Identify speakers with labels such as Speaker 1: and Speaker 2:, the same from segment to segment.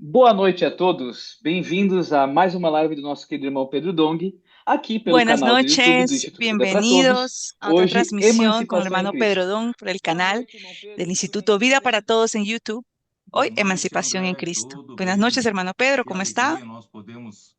Speaker 1: Boa noite a todos. Bem-vindos a mais uma live do nosso querido irmão Pedro Dong, aqui pelo
Speaker 2: Buenas
Speaker 1: canal do YouTube do
Speaker 2: noches,
Speaker 1: Instituto Vida para Todos.
Speaker 2: bienvenidos a otra
Speaker 1: Hoje,
Speaker 2: transmisión con el
Speaker 1: Emancipação em
Speaker 2: hermano Pedro
Speaker 1: Cristo.
Speaker 2: Don por el
Speaker 1: Boa
Speaker 2: canal
Speaker 1: noite, irmão Pedro.
Speaker 2: del
Speaker 1: Tudo bem
Speaker 2: Instituto
Speaker 1: com
Speaker 2: Vida
Speaker 1: você?
Speaker 2: para Todos en YouTube.
Speaker 3: Boa
Speaker 2: Hoy,
Speaker 3: noite,
Speaker 2: Emancipación en
Speaker 3: André.
Speaker 2: Cristo.
Speaker 3: Tudo
Speaker 2: Buenas
Speaker 3: bem?
Speaker 2: noches, hermano Pedro,
Speaker 3: Que
Speaker 2: ¿cómo está?
Speaker 3: alegria nós podemos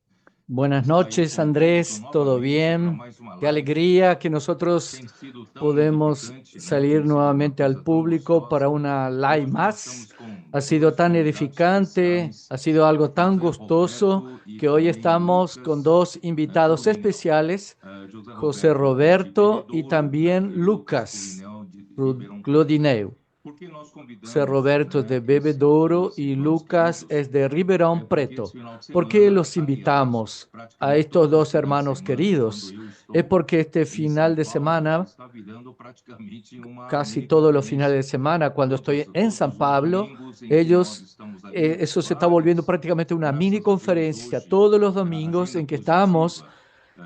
Speaker 4: Buenas
Speaker 3: estar
Speaker 4: noches,
Speaker 3: conjunto
Speaker 4: Andrés, ¿todo
Speaker 3: novamente para
Speaker 4: bien?
Speaker 3: mais uma
Speaker 4: Qué
Speaker 3: live.
Speaker 4: alegría que nosotros
Speaker 3: Tem sido tão
Speaker 4: podemos
Speaker 3: edificante, né?
Speaker 4: salir
Speaker 3: Tem sido uma
Speaker 4: nuevamente al
Speaker 3: coisa tão
Speaker 4: público para
Speaker 3: gostosa.
Speaker 4: una
Speaker 3: E
Speaker 4: live
Speaker 3: hoje nós
Speaker 4: más.
Speaker 3: estamos com
Speaker 4: Ha sido
Speaker 3: dois
Speaker 4: tan
Speaker 3: convidados
Speaker 4: edificante,
Speaker 3: especiais,
Speaker 4: ha sido algo tan
Speaker 3: José
Speaker 4: gustoso
Speaker 3: Roberto e
Speaker 4: que hoy
Speaker 3: também
Speaker 4: estamos con
Speaker 3: Lucas,
Speaker 4: dos invitados
Speaker 3: Clubinel.
Speaker 4: especiales,
Speaker 3: José
Speaker 4: José
Speaker 3: Roberto de
Speaker 4: Roberto y
Speaker 3: Bebedouro, né?
Speaker 4: también
Speaker 3: E Lucas
Speaker 4: Lucas
Speaker 3: Clubinel de Ribeirão Preto.
Speaker 4: Clodineu.
Speaker 3: Por que nós
Speaker 4: José
Speaker 3: convidamos,
Speaker 4: Roberto
Speaker 3: né,
Speaker 4: de
Speaker 3: esses
Speaker 4: Bebedouro
Speaker 3: dois
Speaker 4: y
Speaker 3: irmãos
Speaker 4: Lucas
Speaker 3: queridos?
Speaker 4: es de
Speaker 3: É
Speaker 4: Ribeirão
Speaker 3: porque esse
Speaker 4: Preto.
Speaker 3: final de
Speaker 4: ¿Por qué
Speaker 3: semana,
Speaker 4: los
Speaker 3: aliás,
Speaker 4: invitamos a
Speaker 3: praticamente
Speaker 4: estos
Speaker 3: todos os
Speaker 4: dos
Speaker 3: finais de
Speaker 4: hermanos
Speaker 3: semana, quando
Speaker 4: queridos?
Speaker 3: eu
Speaker 4: Es
Speaker 3: estou
Speaker 4: porque este
Speaker 3: em São
Speaker 4: final de
Speaker 3: Paulo,
Speaker 4: semana,
Speaker 3: está virando praticamente uma
Speaker 4: casi
Speaker 3: mini
Speaker 4: todos los finales de
Speaker 3: conferência.
Speaker 4: semana, cuando estoy en
Speaker 3: Todos
Speaker 4: San
Speaker 3: os
Speaker 4: Pablo,
Speaker 3: domingos em que nós
Speaker 4: ellos,
Speaker 3: estamos ali nas
Speaker 4: eso se está volviendo
Speaker 3: lives,
Speaker 4: prácticamente una mini
Speaker 3: graças a Deus
Speaker 4: conferencia.
Speaker 3: hoje,
Speaker 4: Todos los
Speaker 3: a
Speaker 4: domingos
Speaker 3: agenda
Speaker 4: en que estamos
Speaker 3: positiva está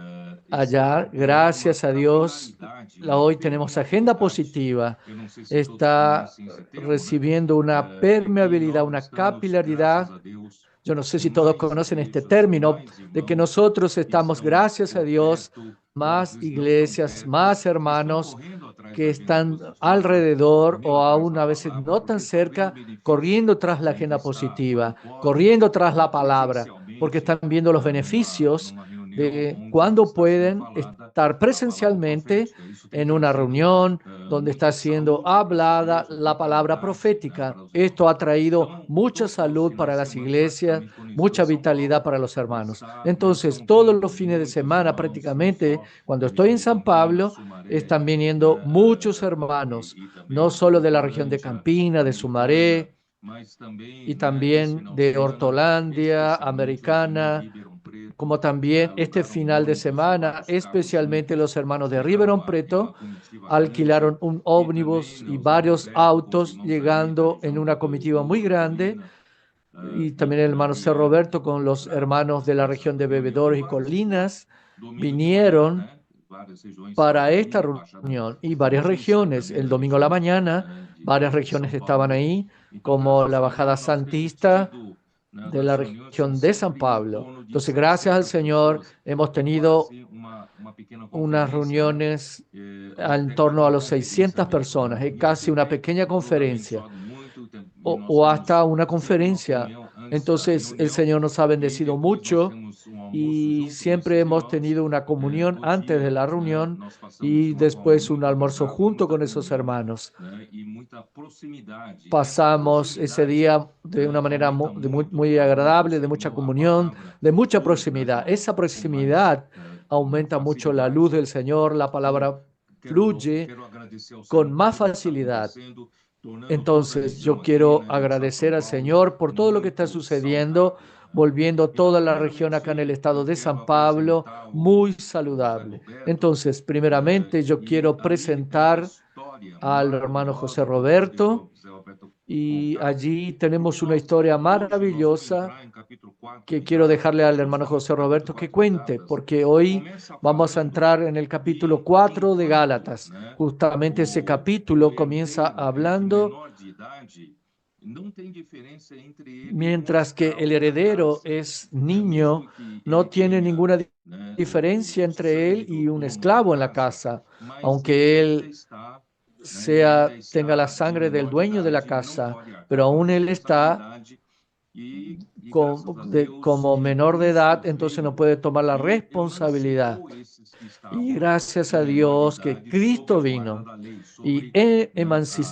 Speaker 4: allá,
Speaker 3: dando uma
Speaker 4: gracias a Dios,
Speaker 3: capilaridade, uma
Speaker 4: hoy tenemos agenda
Speaker 3: permeabilidade.
Speaker 4: positiva.
Speaker 3: Eu não sei se todos
Speaker 4: Está
Speaker 3: conhecem esse termo, né?
Speaker 4: recibiendo una
Speaker 3: É que
Speaker 4: permeabilidad,
Speaker 3: nós
Speaker 4: una
Speaker 3: estamos, graças
Speaker 4: capilaridad.
Speaker 3: a Deus,
Speaker 4: Yo no sé
Speaker 3: com
Speaker 4: si todos
Speaker 3: mais
Speaker 4: conocen este
Speaker 3: igrejas,
Speaker 4: término,
Speaker 3: mais
Speaker 4: de que
Speaker 3: irmãos
Speaker 4: nosotros
Speaker 3: que
Speaker 4: estamos,
Speaker 3: estão
Speaker 4: gracias a
Speaker 3: por
Speaker 4: Dios,
Speaker 3: perto, ou às
Speaker 4: más
Speaker 3: vezes não tão
Speaker 4: iglesias,
Speaker 3: perto,
Speaker 4: más
Speaker 3: que estão
Speaker 4: hermanos
Speaker 3: correndo atrás
Speaker 4: que
Speaker 3: da agenda
Speaker 4: están
Speaker 3: positiva,
Speaker 4: alrededor
Speaker 3: correndo
Speaker 4: o
Speaker 3: atrás
Speaker 4: aún
Speaker 3: da
Speaker 4: a veces
Speaker 3: palavra,
Speaker 4: no tan
Speaker 3: porque estão vendo o
Speaker 4: cerca,
Speaker 3: benefício,
Speaker 4: corriendo tras la
Speaker 3: né, de
Speaker 4: agenda
Speaker 3: estar, quando
Speaker 4: positiva,
Speaker 3: podem,
Speaker 4: corriendo tras la palabra, porque
Speaker 3: presencialmente,
Speaker 4: están viendo los beneficios
Speaker 3: numa reunião
Speaker 4: de
Speaker 3: onde
Speaker 4: cuando
Speaker 3: está sendo
Speaker 4: pueden
Speaker 3: falada
Speaker 4: estar
Speaker 3: a palavra
Speaker 4: presencialmente
Speaker 3: profética. Isso tem
Speaker 4: en una
Speaker 3: trazido
Speaker 4: reunión donde está
Speaker 3: muita
Speaker 4: siendo
Speaker 3: saúde para as
Speaker 4: hablada
Speaker 3: igrejas,
Speaker 4: la palabra
Speaker 3: vitalidade, né,
Speaker 4: profética.
Speaker 3: para os
Speaker 4: Esto
Speaker 3: irmãos.
Speaker 4: ha traído
Speaker 3: Então,
Speaker 4: mucha
Speaker 3: todos os
Speaker 4: salud
Speaker 3: finais
Speaker 4: para
Speaker 3: de
Speaker 4: las
Speaker 3: semana,
Speaker 4: iglesias,
Speaker 3: praticamente, quando eu estou em
Speaker 4: mucha
Speaker 3: São
Speaker 4: vitalidad
Speaker 3: Paulo,
Speaker 4: para los hermanos.
Speaker 3: deve ser
Speaker 4: Entonces,
Speaker 3: um
Speaker 4: todos
Speaker 3: tempo
Speaker 4: los
Speaker 3: de
Speaker 4: fines de
Speaker 3: muitos
Speaker 4: semana
Speaker 3: irmãos, não
Speaker 4: prácticamente,
Speaker 3: só
Speaker 4: cuando
Speaker 3: da
Speaker 4: estoy
Speaker 3: região
Speaker 4: en
Speaker 3: de
Speaker 4: San
Speaker 3: Campinas,
Speaker 4: Pablo,
Speaker 3: Sumaré,
Speaker 4: están viniendo muchos hermanos,
Speaker 3: e também
Speaker 4: no
Speaker 3: de
Speaker 4: solo de la región de
Speaker 3: Hortolândia,
Speaker 4: Campina, de
Speaker 3: Americana,
Speaker 4: Sumaré,
Speaker 3: mas
Speaker 4: y
Speaker 3: também, né, esse
Speaker 4: también
Speaker 3: final de
Speaker 4: de
Speaker 3: semana,
Speaker 4: Hortolandia,
Speaker 3: especialmente os irmãos de
Speaker 4: Americana,
Speaker 3: Ribeirão
Speaker 4: como
Speaker 3: Preto,
Speaker 4: también este
Speaker 3: alugaram
Speaker 4: final de
Speaker 3: ônibus e
Speaker 4: semana,
Speaker 3: vários carros
Speaker 4: especialmente
Speaker 3: limpos,
Speaker 4: los hermanos de
Speaker 3: chegaram
Speaker 4: Ribeirão
Speaker 3: aqui uma
Speaker 4: Preto,
Speaker 3: comitiva grande,
Speaker 4: alquilaron un
Speaker 3: e também,
Speaker 4: ómnibus
Speaker 3: né,
Speaker 4: y
Speaker 3: o Zé
Speaker 4: varios
Speaker 3: Roberto com os
Speaker 4: autos
Speaker 3: irmãos ali da
Speaker 4: llegando en
Speaker 3: região
Speaker 4: una
Speaker 3: de
Speaker 4: comitiva muy
Speaker 3: Bebedouro,
Speaker 4: grande,
Speaker 3: Colina,
Speaker 4: y también el hermano C.
Speaker 3: Vitória,
Speaker 4: Roberto con los hermanos de la
Speaker 3: para essa
Speaker 4: región de
Speaker 3: reunião, e
Speaker 4: Bebedores y
Speaker 3: várias pessoas
Speaker 4: Colinas,
Speaker 3: domingo de manhã,
Speaker 4: vinieron
Speaker 3: né? Várias regiões
Speaker 4: para
Speaker 3: estavam
Speaker 4: esta
Speaker 3: ali, Baixada
Speaker 4: reunión y varias
Speaker 3: Fluminense,
Speaker 4: regiones.
Speaker 3: também
Speaker 4: El
Speaker 3: da
Speaker 4: domingo a la
Speaker 3: região
Speaker 4: mañana, varias
Speaker 3: de
Speaker 4: regiones
Speaker 3: São
Speaker 4: estaban
Speaker 3: Paulo.
Speaker 4: ahí,
Speaker 3: Então,
Speaker 4: como
Speaker 3: graças
Speaker 4: la
Speaker 3: a
Speaker 4: Bajada
Speaker 3: Deus, nós temos
Speaker 4: Santista
Speaker 3: tido, né,
Speaker 4: de
Speaker 3: das
Speaker 4: la
Speaker 3: reuniões são
Speaker 4: región de San
Speaker 3: sempre em
Speaker 4: Pablo.
Speaker 3: torno de
Speaker 4: Entonces, gracias al
Speaker 3: 700
Speaker 4: Señor,
Speaker 3: pessoas,
Speaker 4: hemos
Speaker 3: é
Speaker 4: tenido
Speaker 3: quase uma pequena
Speaker 4: unas
Speaker 3: conferência, né?
Speaker 4: reuniones
Speaker 3: Ou
Speaker 4: en
Speaker 3: até
Speaker 4: torno
Speaker 3: quase
Speaker 4: a
Speaker 3: uma
Speaker 4: los
Speaker 3: conferência
Speaker 4: 600
Speaker 3: mesmo,
Speaker 4: personas,
Speaker 3: né?
Speaker 4: es
Speaker 3: E a
Speaker 4: casi una
Speaker 3: TV
Speaker 4: pequeña
Speaker 3: nos
Speaker 4: conferencia
Speaker 3: abençoado muito e nós
Speaker 4: o
Speaker 3: temos
Speaker 4: hasta una
Speaker 3: sempre uma
Speaker 4: conferencia.
Speaker 3: comunhão antes da
Speaker 4: Entonces, el
Speaker 3: reunião
Speaker 4: Señor nos ha
Speaker 3: e
Speaker 4: bendecido
Speaker 3: depois nós
Speaker 4: mucho
Speaker 3: temos um almoço
Speaker 4: y
Speaker 3: junto
Speaker 4: siempre
Speaker 3: desses
Speaker 4: hemos
Speaker 3: irmãos.
Speaker 4: tenido una comunión
Speaker 3: O
Speaker 4: antes de
Speaker 3: dia,
Speaker 4: la
Speaker 3: né,
Speaker 4: reunión
Speaker 3: nós passamos
Speaker 4: y
Speaker 3: uma forma
Speaker 4: después un
Speaker 3: muito
Speaker 4: almuerzo
Speaker 3: agradável,
Speaker 4: junto
Speaker 3: muita
Speaker 4: con esos
Speaker 3: comunhão,
Speaker 4: hermanos.
Speaker 3: né, e muita proximidade. E essa
Speaker 4: Pasamos ese
Speaker 3: proximidade
Speaker 4: día de una manera
Speaker 3: aumenta
Speaker 4: muy,
Speaker 3: muito
Speaker 4: muy
Speaker 3: quando
Speaker 4: agradable,
Speaker 3: você
Speaker 4: de mucha
Speaker 3: leu a
Speaker 4: comunión,
Speaker 3: palavra
Speaker 4: de mucha
Speaker 3: hoje, né,
Speaker 4: proximidad. Esa
Speaker 3: com mais
Speaker 4: proximidad aumenta mucho la luz
Speaker 3: facilidade.
Speaker 4: del Señor, la
Speaker 3: Então,
Speaker 4: palabra fluye
Speaker 3: quero agradecer ao
Speaker 4: con
Speaker 3: Senhor por
Speaker 4: más
Speaker 3: tudo que está
Speaker 4: facilidad.
Speaker 3: acontecendo, tornando toda a
Speaker 4: Entonces,
Speaker 3: região
Speaker 4: yo
Speaker 3: aqui,
Speaker 4: quiero
Speaker 3: né, de estado de São
Speaker 4: agradecer al
Speaker 3: Paulo
Speaker 4: Señor por todo lo que está
Speaker 3: muito
Speaker 4: sucediendo,
Speaker 3: saudável, né?
Speaker 4: volviendo
Speaker 3: Então,
Speaker 4: toda la región acá en el
Speaker 3: primeiramente,
Speaker 4: estado
Speaker 3: eu
Speaker 4: de
Speaker 3: quero
Speaker 4: San Pablo
Speaker 3: apresentar
Speaker 4: muy
Speaker 3: o José
Speaker 4: saludable.
Speaker 3: Roberto,
Speaker 4: Entonces, primeramente, yo
Speaker 3: e
Speaker 4: quiero
Speaker 3: ali tem uma
Speaker 4: presentar
Speaker 3: história
Speaker 4: al hermano José
Speaker 3: maravilhosa que eu gostaria que o
Speaker 4: Roberto
Speaker 3: José Roberto
Speaker 4: y
Speaker 3: contasse,
Speaker 4: allí
Speaker 3: porque
Speaker 4: tenemos una historia
Speaker 3: hoje nós vamos
Speaker 4: maravillosa
Speaker 3: entrar em capítulo 4
Speaker 4: que
Speaker 3: de
Speaker 4: quiero dejarle
Speaker 3: Gálatas,
Speaker 4: al
Speaker 3: nós
Speaker 4: hermano
Speaker 3: estamos no
Speaker 4: José
Speaker 3: capítulo
Speaker 4: Roberto que
Speaker 3: 4 de
Speaker 4: cuente,
Speaker 3: Gálatas,
Speaker 4: porque
Speaker 3: que
Speaker 4: hoy
Speaker 3: começa
Speaker 4: vamos a
Speaker 3: falando
Speaker 4: entrar en el capítulo
Speaker 3: que
Speaker 4: 4 de
Speaker 3: enquanto,
Speaker 4: Gálatas.
Speaker 3: né,
Speaker 4: Justamente ese
Speaker 3: o
Speaker 4: capítulo comienza
Speaker 3: herdeiro é de
Speaker 4: hablando,
Speaker 3: menor de idade, não tem diferença entre ele e um
Speaker 4: mientras que el
Speaker 3: escravo da
Speaker 4: heredero
Speaker 3: casa,
Speaker 4: es
Speaker 3: né?
Speaker 4: niño,
Speaker 3: Mesmo que ele
Speaker 4: no tiene
Speaker 3: tenha,
Speaker 4: ninguna
Speaker 3: né,
Speaker 4: diferencia
Speaker 3: o
Speaker 4: entre
Speaker 3: sangue
Speaker 4: él
Speaker 3: do
Speaker 4: y un
Speaker 3: dono da
Speaker 4: esclavo en la
Speaker 3: casa,
Speaker 4: casa,
Speaker 3: mas ele
Speaker 4: aunque
Speaker 3: ainda
Speaker 4: él
Speaker 3: está, né, ele ainda
Speaker 4: tenga la
Speaker 3: está de
Speaker 4: sangre del
Speaker 3: menor de
Speaker 4: dueño de la
Speaker 3: idade e não
Speaker 4: casa,
Speaker 3: pode
Speaker 4: pero
Speaker 3: arcar com a
Speaker 4: aún él está
Speaker 3: responsabilidade graças a Deus
Speaker 4: como
Speaker 3: que
Speaker 4: menor de edad,
Speaker 3: Cristo
Speaker 4: entonces no
Speaker 3: veio
Speaker 4: puede tomar la
Speaker 3: e
Speaker 4: responsabilidad.
Speaker 3: emancipou esses que
Speaker 4: Y
Speaker 3: estavam
Speaker 4: gracias
Speaker 3: de
Speaker 4: a
Speaker 3: menor de
Speaker 4: Dios que
Speaker 3: idade sobre
Speaker 4: Cristo
Speaker 3: a guarda
Speaker 4: vino
Speaker 3: da lei,
Speaker 4: y
Speaker 3: sobre, né,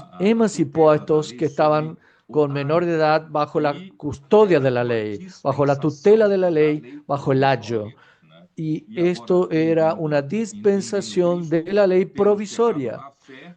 Speaker 3: a
Speaker 4: emancipó a
Speaker 3: tutela da
Speaker 4: estos
Speaker 3: lei,
Speaker 4: que
Speaker 3: sobre
Speaker 4: estaban
Speaker 3: o
Speaker 4: con menor de
Speaker 3: aio.
Speaker 4: edad bajo la
Speaker 3: E
Speaker 4: custodia de
Speaker 3: era
Speaker 4: la
Speaker 3: uma
Speaker 4: ley, bajo la tutela
Speaker 3: dispensação
Speaker 4: de la
Speaker 3: da
Speaker 4: ley,
Speaker 3: lei
Speaker 4: bajo el ayo.
Speaker 3: provisória, né?
Speaker 4: Y
Speaker 3: E agora
Speaker 4: esto
Speaker 3: ele
Speaker 4: era una
Speaker 3: vindo, entendendo
Speaker 4: dispensación de
Speaker 3: Cristo,
Speaker 4: la ley
Speaker 3: tendo chegado
Speaker 4: provisoria.
Speaker 3: à fé,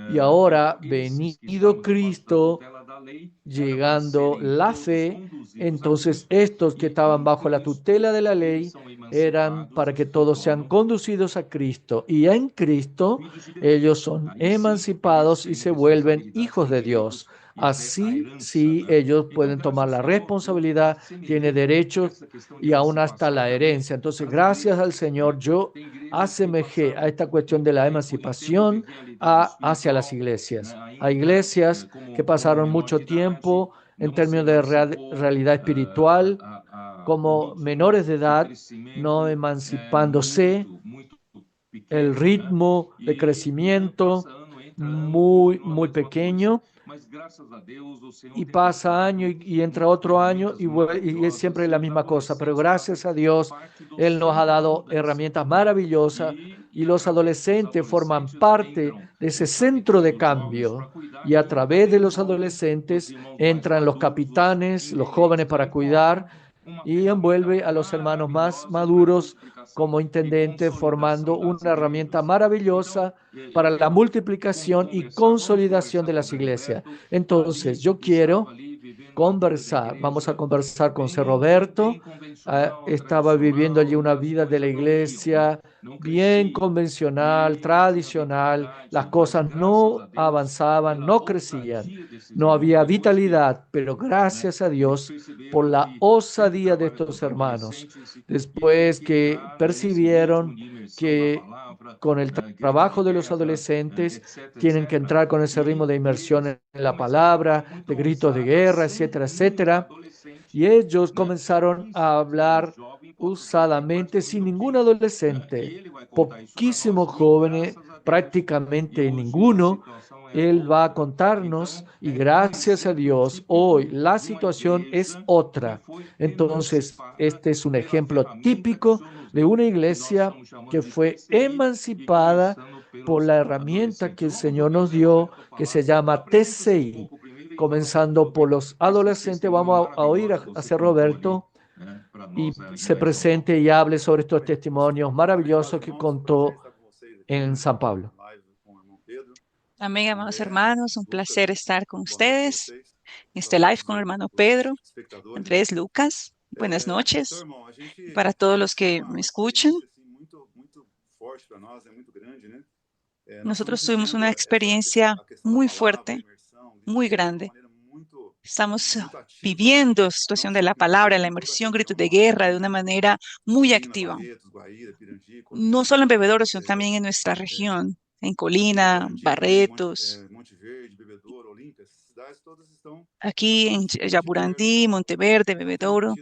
Speaker 4: Y
Speaker 3: então
Speaker 4: ahora,
Speaker 3: esses que
Speaker 4: venido
Speaker 3: estavam debaixo da
Speaker 4: Cristo,
Speaker 3: tutela da lei, era para
Speaker 4: llegando
Speaker 3: serem
Speaker 4: la
Speaker 3: todos
Speaker 4: fe,
Speaker 3: conduzidos a
Speaker 4: entonces
Speaker 3: Cristo.
Speaker 4: estos que
Speaker 3: E
Speaker 4: estaban
Speaker 3: em
Speaker 4: bajo la tutela
Speaker 3: Cristo
Speaker 4: de la
Speaker 3: eles
Speaker 4: ley
Speaker 3: são
Speaker 4: eran
Speaker 3: emancipados
Speaker 4: para
Speaker 3: e
Speaker 4: que
Speaker 3: se
Speaker 4: todos sean
Speaker 3: tornam
Speaker 4: conducidos a Cristo. Y en Cristo
Speaker 3: filhos de Deus.
Speaker 4: ellos son
Speaker 3: Aí sim, eles
Speaker 4: emancipados y
Speaker 3: têm
Speaker 4: se vuelven
Speaker 3: responsabilidades
Speaker 4: hijos
Speaker 3: com
Speaker 4: de Dios.
Speaker 3: direitos e até a
Speaker 4: Así,
Speaker 3: herança,
Speaker 4: sí,
Speaker 3: né?
Speaker 4: ellos
Speaker 3: Então,
Speaker 4: pueden tomar
Speaker 3: graças
Speaker 4: la
Speaker 3: ao Senhor, eu
Speaker 4: responsabilidad, tiene
Speaker 3: assemelhei
Speaker 4: derechos
Speaker 3: essa questão de
Speaker 4: y aún hasta
Speaker 3: emancipação
Speaker 4: la
Speaker 3: também
Speaker 4: herencia. Entonces,
Speaker 3: às
Speaker 4: gracias al
Speaker 3: igrejas, né?
Speaker 4: Señor, yo
Speaker 3: Tem igrejas que
Speaker 4: asemejé a
Speaker 3: passaram
Speaker 4: esta cuestión
Speaker 3: muito
Speaker 4: de la
Speaker 3: tempo em termos de
Speaker 4: emancipación
Speaker 3: realidade
Speaker 4: hacia las
Speaker 3: espiritual, né?
Speaker 4: iglesias. A
Speaker 3: Ainda
Speaker 4: iglesias que
Speaker 3: como
Speaker 4: pasaron
Speaker 3: menor de
Speaker 4: mucho
Speaker 3: idade,
Speaker 4: tiempo en términos de realidad espiritual, como menores de edad, no emancipándose, el ritmo de crecimiento muy pequeño, y pasa año y entra otro año y es siempre la misma cosa. Pero gracias a Dios, Él nos ha dado herramientas maravillosas y los adolescentes forman parte de ese centro de cambio. Y a través de los adolescentes entran los capitanes, los jóvenes para cuidar, y envuelve a los hermanos más maduros como intendente, formando una herramienta maravillosa para la multiplicación y consolidación de las iglesias. Entonces, yo quiero conversar, vamos a conversar con Sir Roberto. Estaba viviendo allí una vida de la iglesia bien convencional, tradicional. Las cosas no avanzaban, no crecían, no había vitalidad, pero gracias a Dios por la osadía de estos hermanos, después que percibieron que con el trabajo de los adolescentes tienen que entrar con ese ritmo de inmersión en la palabra, de gritos de guerra, etcétera, etcétera. Y ellos comenzaron a hablar usadamente, sin ningún adolescente, poquísimos jóvenes, prácticamente ninguno. Él va a contarnos y gracias a Dios hoy la situación es otra. Entonces, este es un ejemplo típico de una iglesia que fue emancipada por la herramienta que el Señor nos dio, que se llama TCI. Comenzando por los adolescentes, vamos a oír a Ser Roberto y se presente y hable sobre estos testimonios maravillosos que contó en San Pablo.
Speaker 2: Amén, amados hermanos, un placer estar con ustedes en este live con el hermano Pedro, Andrés, Lucas. Buenas noches para todos los que me escuchan. Nosotros tuvimos una experiencia muy fuerte, muy grande. Estamos viviendo situación de la palabra, la inmersión, gritos de guerra de una manera muy activa. No solo en Bebedouro, sino también en nuestra región, en Colina, Barretos, aquí en Jaburandí, Monteverde, Bebedouro.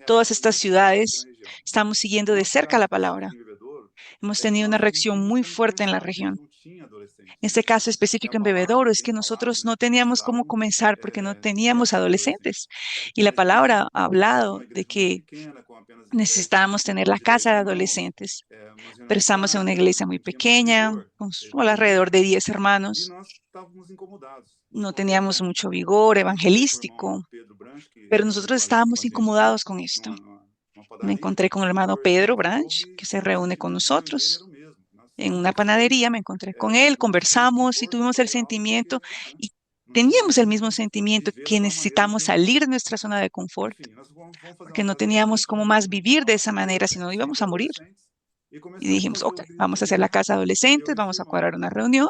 Speaker 2: Todas estas ciudades estamos siguiendo de cerca la palabra. Hemos tenido una reacción muy fuerte en la región. En este caso específico en Bebedouro es que nosotros no teníamos cómo comenzar porque no teníamos adolescentes. Y la palabra ha hablado de que necesitábamos tener la casa de adolescentes. Pero estamos en una iglesia muy pequeña, con solo alrededor de 10 hermanos. No teníamos mucho vigor evangelístico, pero nosotros estábamos incomodados con esto. Me encontré con el hermano Pedro Branch, que se reúne con nosotros en una panadería. Me encontré con él, conversamos y tuvimos el sentimiento y teníamos el mismo sentimiento que necesitamos salir de nuestra zona de confort, porque no teníamos cómo más vivir de esa manera, sino íbamos a morir. Y dijimos, ok, vamos a hacer la casa de adolescentes, vamos a cuadrar una reunión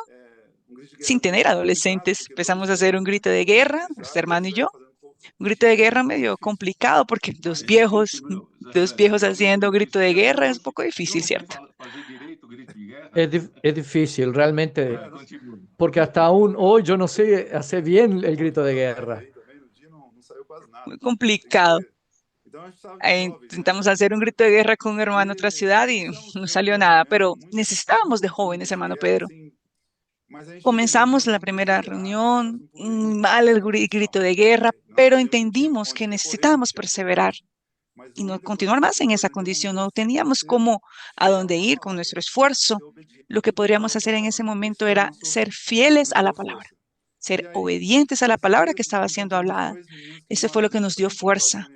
Speaker 2: sin tener adolescentes. Empezamos a hacer un grito de guerra, nuestro hermano y yo. Un grito de guerra medio complicado porque dos viejos haciendo grito de guerra es un poco difícil, ¿cierto?
Speaker 4: Es difícil realmente, porque hasta aún hoy yo no sé hacer bien el grito de guerra.
Speaker 2: Muy complicado. Intentamos hacer un grito de guerra con un hermano de otra ciudad y no salió nada, pero necesitábamos de jóvenes, hermano Pedro. Comenzamos la primera reunión, mal el grito de guerra, pero entendimos que necesitábamos perseverar y no continuar más en esa condición. No teníamos cómo a dónde ir con nuestro esfuerzo. Lo que podríamos hacer en ese momento era ser fieles a la palabra, ser obedientes a la palabra que estaba siendo hablada. Eso fue lo que nos dio fuerza.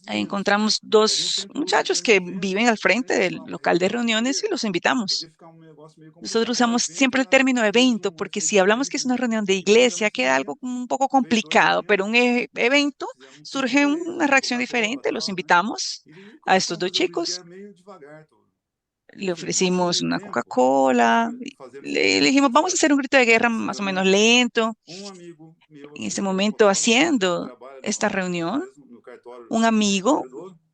Speaker 2: Ahí encontramos dos muchachos que viven al frente del local de reuniones y los invitamos. Nosotros usamos siempre el término evento porque si hablamos que es una reunión de iglesia, queda algo un poco complicado, pero un evento surge una reacción diferente. Los invitamos a estos dos chicos. Le ofrecimos una Coca-Cola. Le dijimos, vamos a hacer un grito de guerra más o menos lento. En ese momento, haciendo esta reunión, un amigo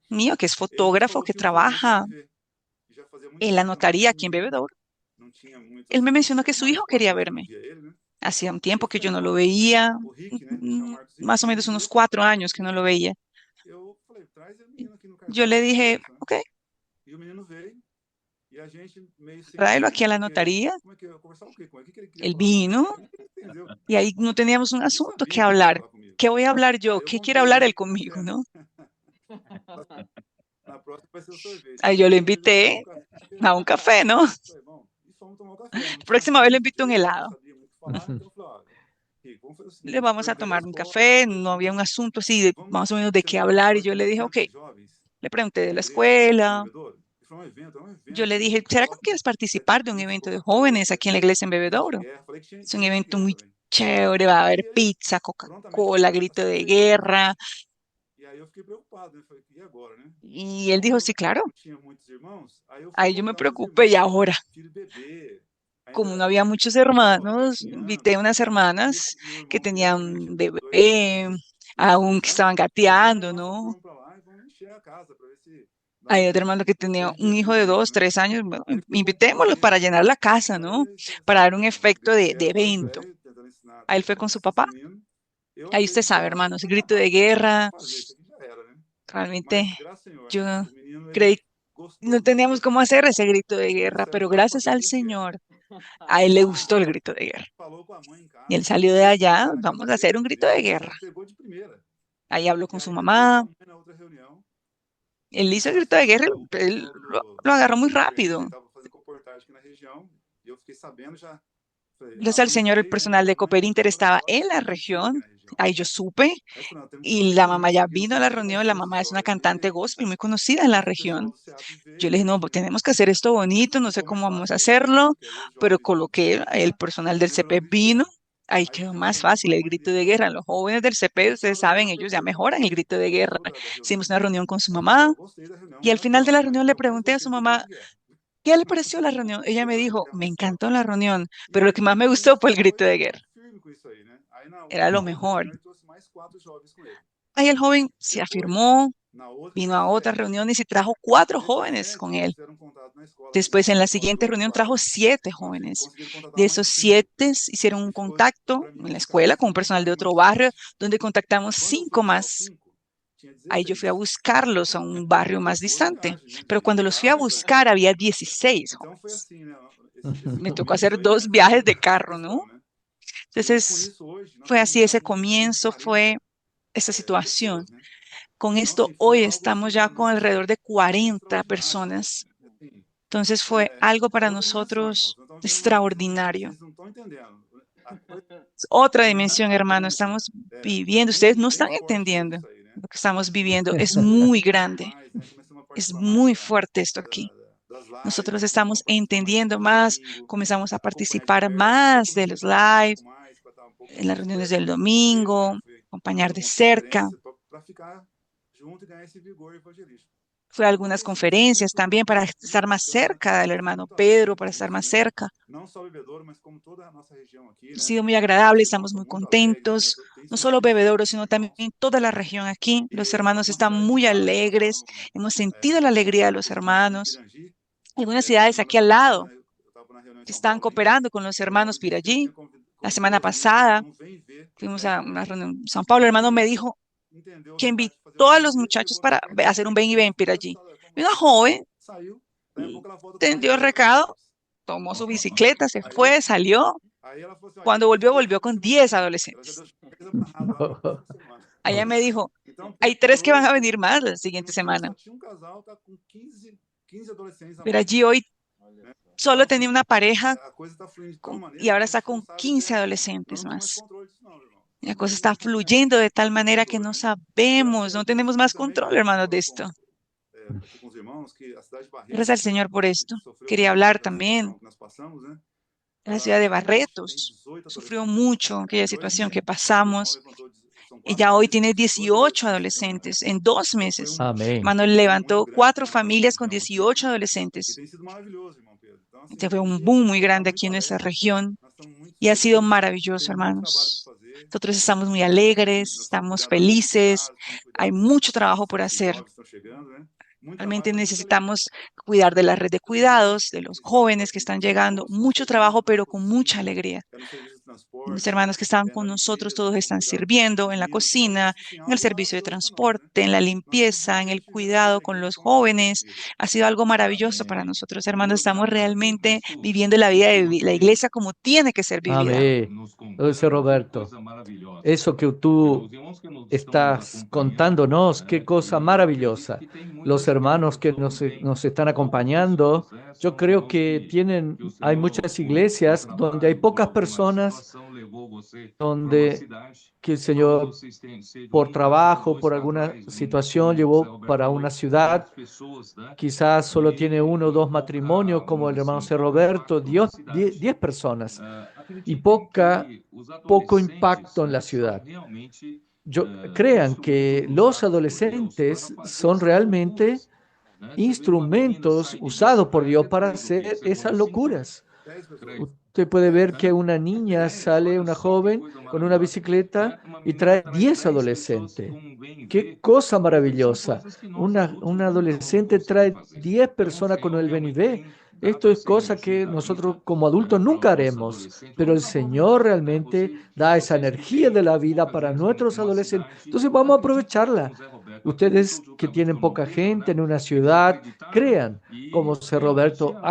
Speaker 2: mío que es fotógrafo, que trabaja en la notaría aquí en Bebedouro, él me mencionó que su hijo quería verme. Hacía un tiempo que yo no lo veía, más o menos unos 4 años que no lo veía. Yo le dije, ok, tráelo aquí a la notaría. Él vino y ahí no teníamos un asunto que hablar. ¿Qué voy a hablar yo? ¿Qué quiere hablar él conmigo, no? Ahí yo le invité a un café, ¿no? La próxima vez le invito un helado. Le vamos a tomar un café, no había un asunto así de más o menos de qué hablar y yo le dije, ok, le pregunté de la escuela, yo le dije, ¿será que quieres participar de un evento de jóvenes aquí en la iglesia en Bebedouro? Es un evento muy chévere, va a haber pizza, Coca-Cola, grito de guerra. Y él dijo, sí, claro. Ahí yo me preocupé y ahora, como no había muchos hermanos, invité a unas hermanas que tenían un bebé, aún que estaban gateando, ¿no? Hay otro hermano que tenía un hijo de 2, 3 años. Bueno, invitémoslo para llenar la casa, ¿no? Para dar un efecto de evento. Ahí él fue con su papá. Ahí usted sabe, hermanos, grito de guerra. Realmente yo creí, no teníamos cómo hacer ese grito de guerra, pero gracias al Señor, a él le gustó el grito de guerra. Y él salió de allá, vamos a hacer un grito de guerra. Ahí habló con su mamá. Él hizo el grito de guerra, él lo agarró muy rápido. Gracias al Señor, el personal de Cooper Inter estaba en la región. Ahí yo supe. Y la mamá ya vino a la reunión. La mamá es una cantante gospel muy conocida en la región. Yo le dije, no, pues tenemos que hacer esto bonito. No sé cómo vamos a hacerlo. Pero coloqué el personal del CP vino. Ahí quedó más fácil el grito de guerra. Los jóvenes del CP, ustedes saben, ellos ya mejoran el grito de guerra. Hicimos una reunión con su mamá. Y al final de la reunión le pregunté a su mamá, ¿qué le pareció la reunión? Ella me dijo, me encantó la reunión, pero lo que más me gustó fue el grito de guerra. Era lo mejor. Ahí el joven se afirmó, vino a otras reuniones y trajo 4 jóvenes con él. Después, en la siguiente reunión, trajo 7 jóvenes. De esos 7 hicieron un contacto en la escuela con un personal de otro barrio, donde contactamos 5 más. Ahí yo fui a buscarlos a un barrio más distante, pero cuando los fui a buscar había 16 jóvenes. Me tocó hacer 2 viajes de carro, ¿no? Entonces, fue así ese comienzo, fue esa situación. Con esto, hoy estamos ya con alrededor de 40 personas. Entonces, fue algo para nosotros extraordinario. Es otra dimensión, hermano, estamos viviendo. Ustedes no están entendiendo lo que estamos viviendo. Es muy grande. Es muy fuerte esto aquí. Nosotros estamos entendiendo más, comenzamos a participar más de los live, en las reuniones del domingo, acompañar de cerca. Fue a algunas conferencias también para estar más cerca del hermano Pedro, para estar más cerca. Ha sido muy agradable, estamos muy contentos, no solo Bebedouro, sino también toda la región aquí. Los hermanos están muy alegres, hemos sentido la alegría de los hermanos. Algunas ciudades aquí al lado que están cooperando con los hermanos Pirallí. La semana pasada fuimos a una reunión en São Paulo. El hermano me dijo que invitó a los muchachos para hacer un ven y ven Pirallí. Y una joven entendió el recado, tomó su bicicleta, se fue, salió. Cuando volvió, volvió con 10 adolescentes. Allá me dijo, hay 3 que van a venir más la siguiente semana. Pero allí hoy solo tenía una pareja y ahora está con 15 adolescentes más. La cosa está fluyendo de tal manera que no sabemos, no tenemos más control, hermanos, de esto. Gracias al Señor por esto. Quería hablar también de la ciudad de Barretos. Sufrió mucho aquella situación que pasamos. Ella hoy tiene 18 adolescentes en 2 meses.
Speaker 4: Amén.
Speaker 2: Manuel levantó 4 familias con 18 adolescentes. Este fue un boom muy grande aquí en nuestra región y ha sido maravilloso, hermanos. Nosotros estamos muy alegres, estamos felices, hay mucho trabajo por hacer. Realmente necesitamos cuidar de la red de cuidados, de los jóvenes que están llegando, mucho trabajo, pero con mucha alegría. Los hermanos que estaban con nosotros, todos están sirviendo en la cocina, en el servicio de transporte, en la limpieza, en el cuidado con los jóvenes. Ha sido algo maravilloso para nosotros, hermanos. Estamos realmente viviendo la vida de la iglesia como tiene que ser vivida.
Speaker 4: Amén. Entonces, Roberto, eso que tú estás contándonos, qué cosa maravillosa. Los hermanos que nos están acompañando, yo creo que hay muchas iglesias donde hay pocas personas, donde que el Señor por trabajo, por alguna situación llevó para una ciudad, quizás solo tiene uno o dos matrimonios, como el hermano C. Roberto, 10 personas y poco impacto en la ciudad. Crean que los adolescentes son realmente instrumentos usados por Dios para hacer esas locuras. Usted puede ver que una niña sale, una joven, con una bicicleta y trae 10 adolescentes. ¡Qué cosa maravillosa! Una adolescente trae 10 personas con el ven y ve. Esto es cosa que nosotros como adultos nunca haremos, pero el Señor realmente da esa energía de la vida para nuestros adolescentes. Entonces vamos a aprovecharla. Ustedes que tienen poca gente en una ciudad, crean, como C. Roberto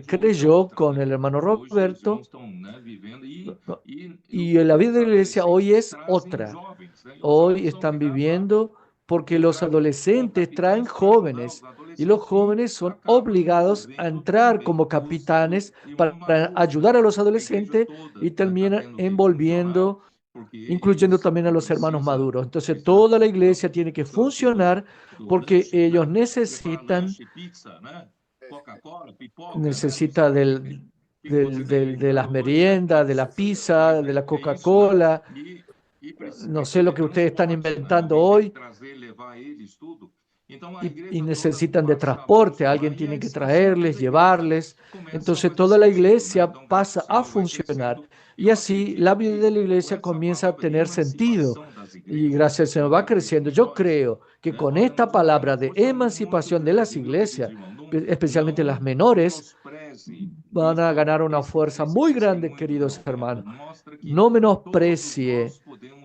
Speaker 4: creyó con el hermano Roberto, y la vida de la iglesia hoy es otra. Hoy están viviendo porque los adolescentes traen jóvenes y los jóvenes son obligados a entrar como capitanes para ayudar a los adolescentes y terminan envolviendo, incluyendo también a los hermanos maduros. Entonces, toda la iglesia tiene que funcionar porque ellos necesita de las meriendas, de la pizza, de la Coca-Cola. No sé lo que ustedes están inventando hoy y necesitan de transporte. Alguien tiene que traerles, llevarles. Entonces toda la iglesia pasa a funcionar y así la vida de la iglesia comienza a tener sentido. Y gracias al Señor va creciendo. Yo creo que con esta palabra de emancipación de las iglesias, especialmente las menores, van a ganar una fuerza muy grande, queridos hermanos. No menosprecie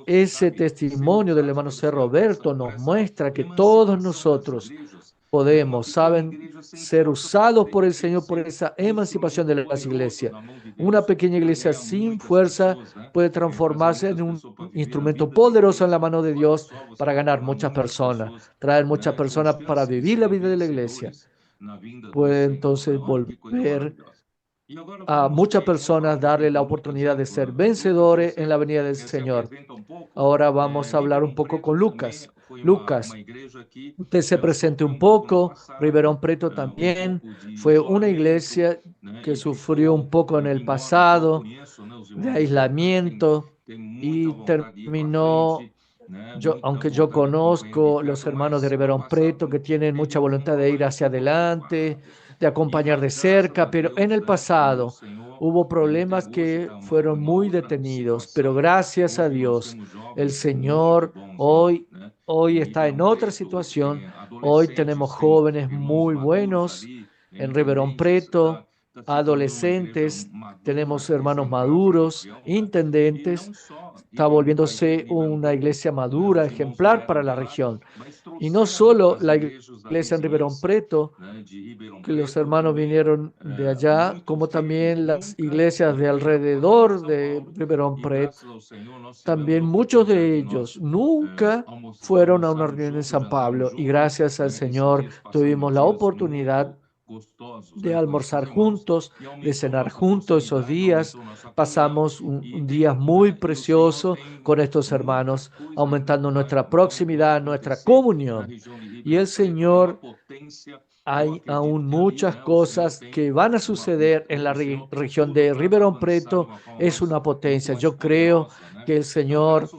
Speaker 4: ese testimonio del hermano C. Roberto, nos muestra que todos nosotros saben ser usados por el Señor por esa emancipación de las iglesias. Una pequeña iglesia sin fuerza puede transformarse en un instrumento poderoso en la mano de Dios para ganar muchas personas, traer muchas personas para vivir la vida de la iglesia. Puede entonces volver a muchas personas, darle la oportunidad de ser vencedores en la venida del Señor. Ahora vamos a hablar un poco con Lucas. Lucas, usted se presente un poco. Riverón Preto también fue una iglesia que sufrió un poco en el pasado de aislamiento y terminó. Aunque yo conozco los hermanos de Riverón Preto que tienen mucha voluntad de ir hacia adelante, de acompañar de cerca, pero en el pasado hubo problemas que fueron muy detenidos, pero gracias a Dios, el Señor hoy está en otra situación. Hoy tenemos jóvenes muy buenos en Riverón Preto, adolescentes, tenemos hermanos maduros, intendentes. Está volviéndose una iglesia madura, ejemplar para la región. Y no solo la iglesia en Riverón Preto, que los hermanos vinieron de allá, como también las iglesias de alrededor de Riverón Preto. También muchos de ellos nunca fueron a una reunión en San Pablo y gracias al Señor tuvimos la oportunidad de almorzar juntos, de cenar juntos esos días. Pasamos un día muy precioso con estos hermanos, aumentando nuestra proximidad, nuestra comunión. Y el Señor, hay aún muchas cosas que van a suceder en la región de Riverón Preto. Es una potencia. Yo creo que el Señor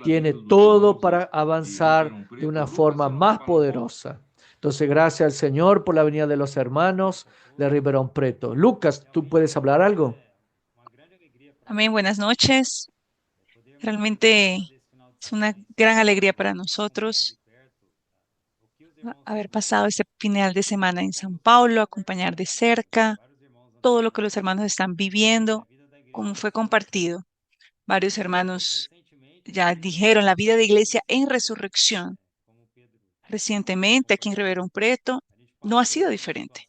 Speaker 4: tiene todo para avanzar de una forma más poderosa. Entonces, gracias al Señor por la venida de los hermanos de Riverón Preto. Lucas, ¿tú puedes hablar algo?
Speaker 2: Amén, buenas noches. Realmente es una gran alegría para nosotros haber pasado este final de semana en San Paulo, acompañar de cerca todo lo que los hermanos están viviendo, como fue compartido. Varios hermanos ya dijeron la vida de iglesia en resurrección. Recientemente, aquí en Ribeirão Preto, no ha sido diferente.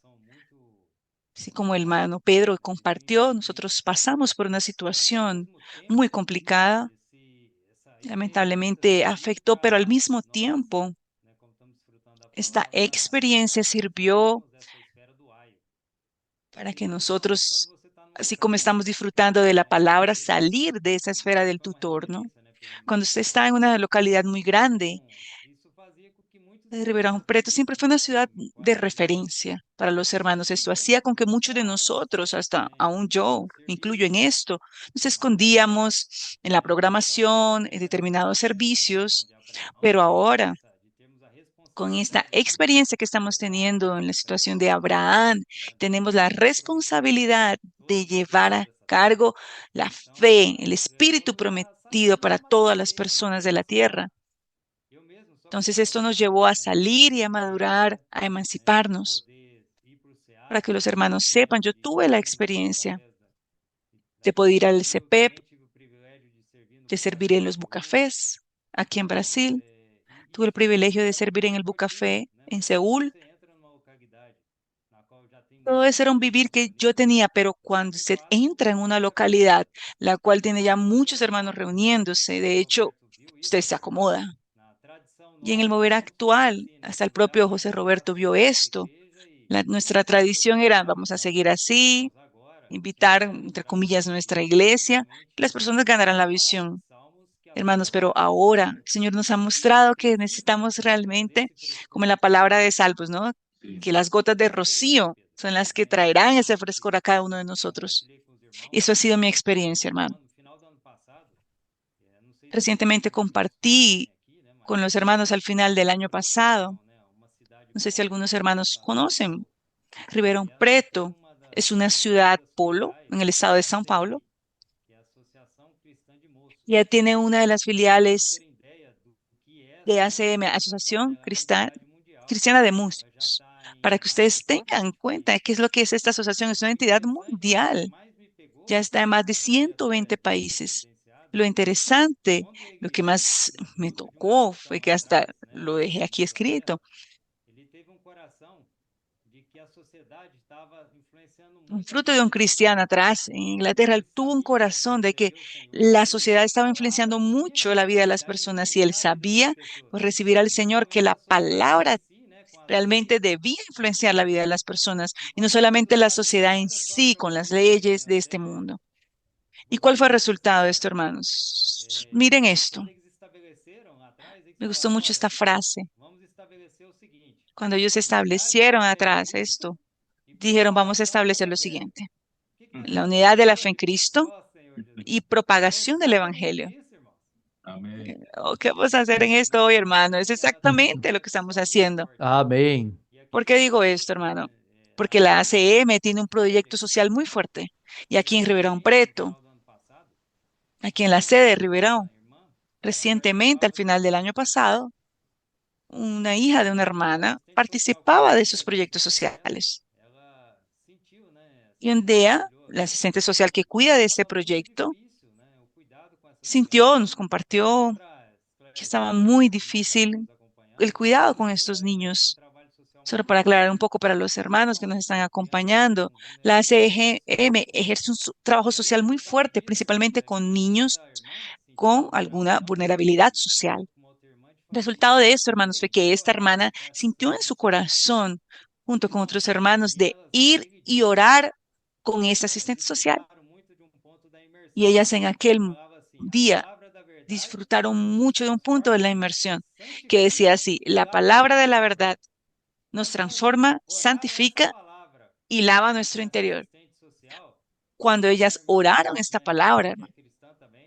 Speaker 2: Así como el hermano Pedro compartió, nosotros pasamos por una situación muy complicada. Lamentablemente afectó, pero al mismo tiempo, esta experiencia sirvió para que nosotros, así como estamos disfrutando de la palabra, salir de esa esfera del tutor, ¿no? Cuando usted está en una localidad muy grande, Ribeirão Preto siempre fue una ciudad de referencia para los hermanos. Esto hacía con que muchos de nosotros, hasta aún yo, me incluyo en esto, nos escondíamos en la programación, en determinados servicios, pero ahora, con esta experiencia que estamos teniendo en la situación de Abraham, tenemos la responsabilidad de llevar a cargo la fe, el espíritu prometido para todas las personas de la tierra. Entonces esto nos llevó a salir y a madurar, a emanciparnos. Para que los hermanos sepan, yo tuve la experiencia de poder ir al CEPEP, de servir en los bucafés aquí en Brasil. Tuve el privilegio de servir en el bucafé en Seúl. Todo eso era un vivir que yo tenía, pero cuando usted entra en una localidad, la cual tiene ya muchos hermanos reuniéndose, de hecho, usted se acomoda. Y en el mover actual, hasta el propio José Roberto vio esto. Nuestra tradición era, vamos a seguir así, invitar, entre comillas, nuestra iglesia, que las personas ganarán la visión. Hermanos, pero ahora el Señor nos ha mostrado que necesitamos realmente, como en la palabra de Salmos, ¿no? Que las gotas de rocío son las que traerán ese frescor a cada uno de nosotros. Eso ha sido mi experiencia, hermano. Recientemente compartí con los hermanos al final del año pasado. No sé si algunos hermanos conocen. Ribeirão Preto es una ciudad polo en el estado de São Paulo. Ya tiene una de las filiales de ACM, Asociación Cristiana de Músicos. Para que ustedes tengan en cuenta qué es lo que es esta asociación. Es una entidad mundial. Ya está en más de 120 países. Lo interesante, lo que más me tocó fue que hasta lo dejé aquí escrito. Un fruto de un cristiano atrás en Inglaterra, él tuvo un corazón de que la sociedad estaba influenciando mucho la vida de las personas y él sabía, pues, recibir al Señor, que la palabra realmente debía influenciar la vida de las personas y no solamente la sociedad en sí con las leyes de este mundo. ¿Y cuál fue el resultado de esto, hermanos? Miren esto. Me gustó mucho esta frase. Cuando ellos establecieron atrás esto, dijeron, vamos a establecer lo siguiente: la unidad de la fe en Cristo y propagación del Evangelio. ¿Qué vamos a hacer en esto hoy, hermano? Es exactamente lo que estamos haciendo.
Speaker 4: Amén.
Speaker 2: ¿Por qué digo esto, hermano? Porque la ACM tiene un proyecto social muy fuerte. Y aquí en Ribeirão Preto, aquí en la sede de Ribeirão, recientemente, al final del año pasado, una hija de una hermana participaba de esos proyectos sociales. Y un día, la asistente social que cuida de este proyecto sintió, nos compartió que estaba muy difícil el cuidado con estos niños. Solo para aclarar un poco para los hermanos que nos están acompañando, la ACM ejerce un trabajo social muy fuerte, principalmente con niños con alguna vulnerabilidad social. El resultado de esto, hermanos, fue que esta hermana sintió en su corazón, junto con otros hermanos, de ir y orar con esta asistente social. Y ellas en aquel día disfrutaron mucho de un punto de la inmersión que decía así: la palabra de la verdad nos transforma, santifica y lava nuestro interior. Cuando ellas oraron esta palabra, hermano,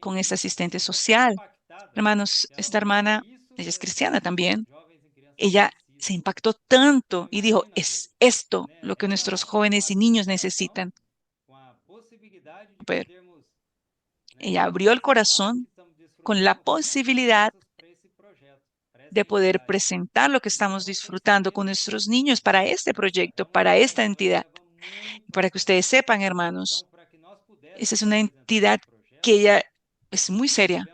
Speaker 2: con esta asistente social, hermanos, esta hermana, ella es cristiana también, ella se impactó tanto y dijo, es esto lo que nuestros jóvenes y niños necesitan. Pero ella abrió el corazón con la posibilidad de poder presentar lo que estamos disfrutando con nuestros niños para este proyecto, para esta entidad. Para que ustedes sepan, hermanos, esa es una entidad que ella es muy seria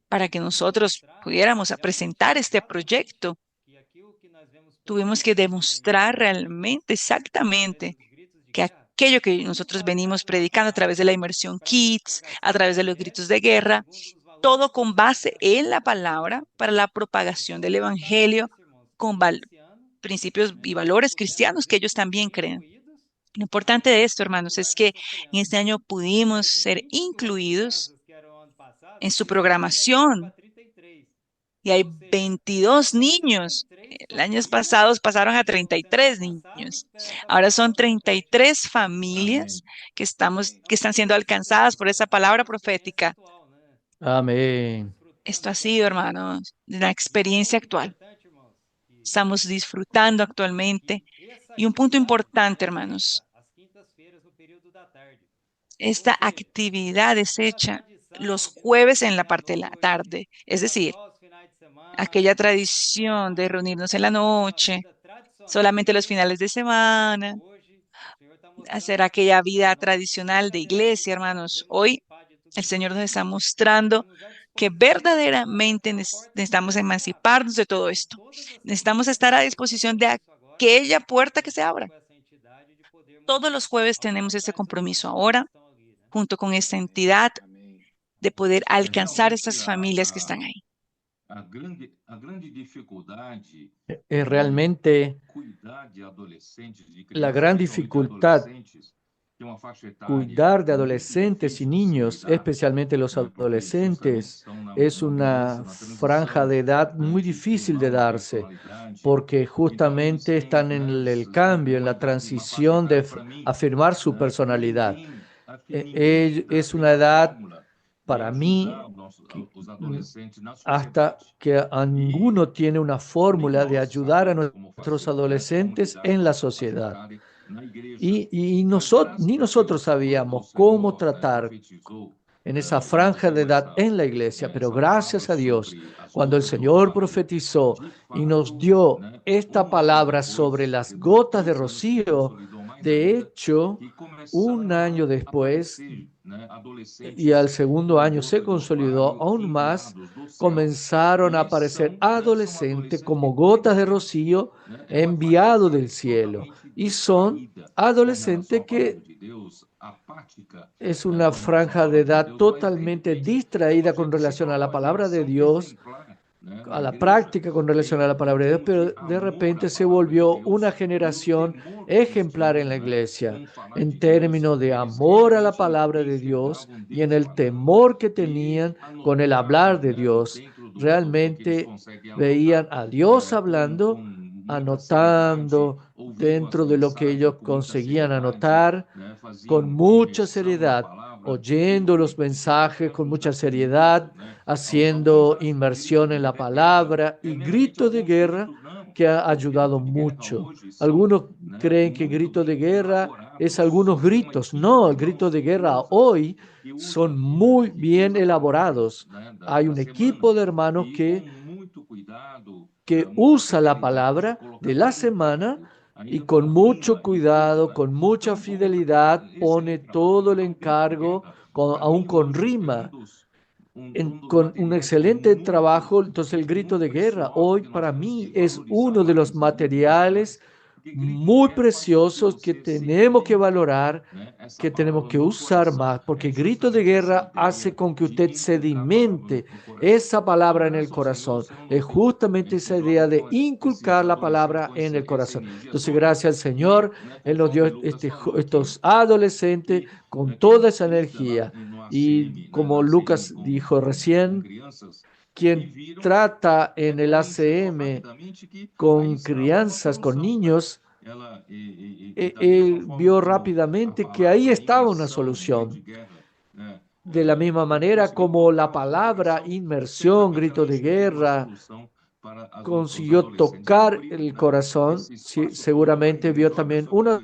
Speaker 2: para que nosotros pudiéramos presentar este proyecto. Tuvimos que demostrar realmente, exactamente, que aquello que nosotros venimos predicando a través de la inmersión Kids, a través de los gritos de guerra, todo con base en la palabra para la propagación del evangelio, con principios y valores cristianos que ellos también creen. Lo importante de esto, hermanos, es que en este año pudimos ser incluidos en su programación y hay 22 niños. El año pasado pasaron a 33 niños. Ahora son 33 familias que están siendo alcanzadas por esa palabra profética.
Speaker 4: Amén.
Speaker 2: Esto ha sido, hermanos, la experiencia actual. Estamos disfrutando actualmente. Y un punto importante, hermanos, esta actividad es hecha los jueves en la parte de la tarde. Es decir, aquella tradición de reunirnos en la noche, solamente los finales de semana, hacer aquella vida tradicional de iglesia, hermanos. Hoy el Señor nos está mostrando que verdaderamente necesitamos emanciparnos de todo esto. Necesitamos estar a disposición de aquella puerta que se abra. Todos los jueves tenemos este compromiso ahora, junto con esta entidad, de poder alcanzar estas familias que están ahí.
Speaker 4: Realmente la gran dificultad cuidar de adolescentes y niños, especialmente los adolescentes, es una franja de edad muy difícil de darse, porque justamente están en el cambio, en la transición de afirmar su personalidad. Es una edad, para mí, hasta que ninguno tiene una fórmula de ayudar a nuestros adolescentes en la sociedad. Y ni nosotros sabíamos cómo tratar en esa franja de edad en la iglesia, pero gracias a Dios, cuando el Señor profetizó y nos dio esta palabra sobre las gotas de rocío, de hecho, un año después, y al segundo año se consolidó aún más, comenzaron a aparecer adolescentes como gotas de rocío enviado del cielo. Y son adolescentes que es una franja de edad totalmente distraída con relación a la palabra de Dios, a la práctica con relación a la palabra de Dios, pero de repente se volvió una generación ejemplar en la iglesia, en términos de amor a la palabra de Dios y en el temor que tenían con el hablar de Dios. Realmente veían a Dios hablando, anotando dentro de lo que ellos conseguían anotar, con mucha seriedad, oyendo los mensajes con mucha seriedad, haciendo inmersión en la palabra y grito de guerra que ha ayudado mucho. Algunos creen que grito de guerra es algunos gritos. No, el grito de guerra hoy son muy bien elaborados. Hay un equipo de hermanos que usa la palabra de la semana y con mucho cuidado, con mucha fidelidad, pone todo el encargo, aún con rima, con un excelente trabajo. Entonces el grito de guerra hoy para mí es uno de los materiales muy preciosos que tenemos que valorar, que tenemos que usar más, porque el grito de guerra hace con que usted sedimente esa palabra en el corazón. Es justamente esa idea de inculcar la palabra en el corazón. Entonces, gracias al Señor, Él nos dio estos adolescentes con toda esa energía. Y como Lucas dijo recién, quien trata en el ACM con crianzas, con niños, él vio rápidamente que ahí estaba una solución. De la misma manera como la palabra inmersión, grito de guerra, consiguió tocar el corazón, seguramente vio también una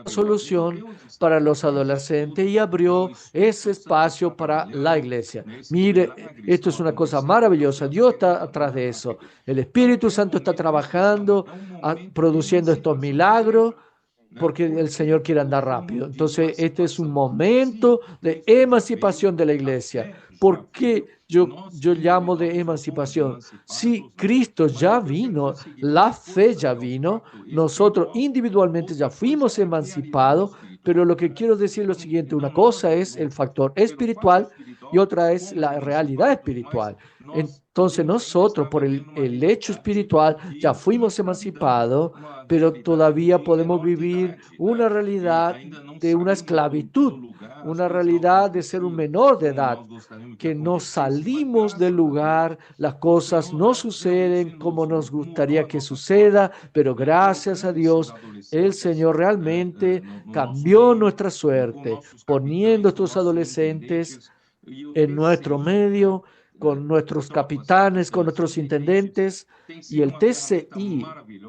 Speaker 4: solución para los adolescentes y abrió ese espacio para la iglesia. Mire, esto es una cosa maravillosa. Dios está atrás de eso. El Espíritu Santo está trabajando, produciendo estos milagros, porque el Señor quiere andar rápido. Entonces, este es un momento de emancipación de la iglesia. ¿Por qué yo llamo de emancipación? Si Cristo ya vino, la fe ya vino, nosotros individualmente ya fuimos emancipados, pero lo que quiero decir es lo siguiente: una cosa es el factor espiritual y otra es la realidad espiritual. Entonces nosotros por el hecho espiritual ya fuimos emancipados, pero todavía podemos vivir una realidad de una esclavitud, una realidad de ser un menor de edad, que no salimos del lugar, las cosas no suceden como nos gustaría que suceda, pero gracias a Dios, el Señor realmente cambió nuestra suerte, poniendo estos adolescentes en nuestro medio, con nuestros capitanes, con nuestros intendentes, y el TCI,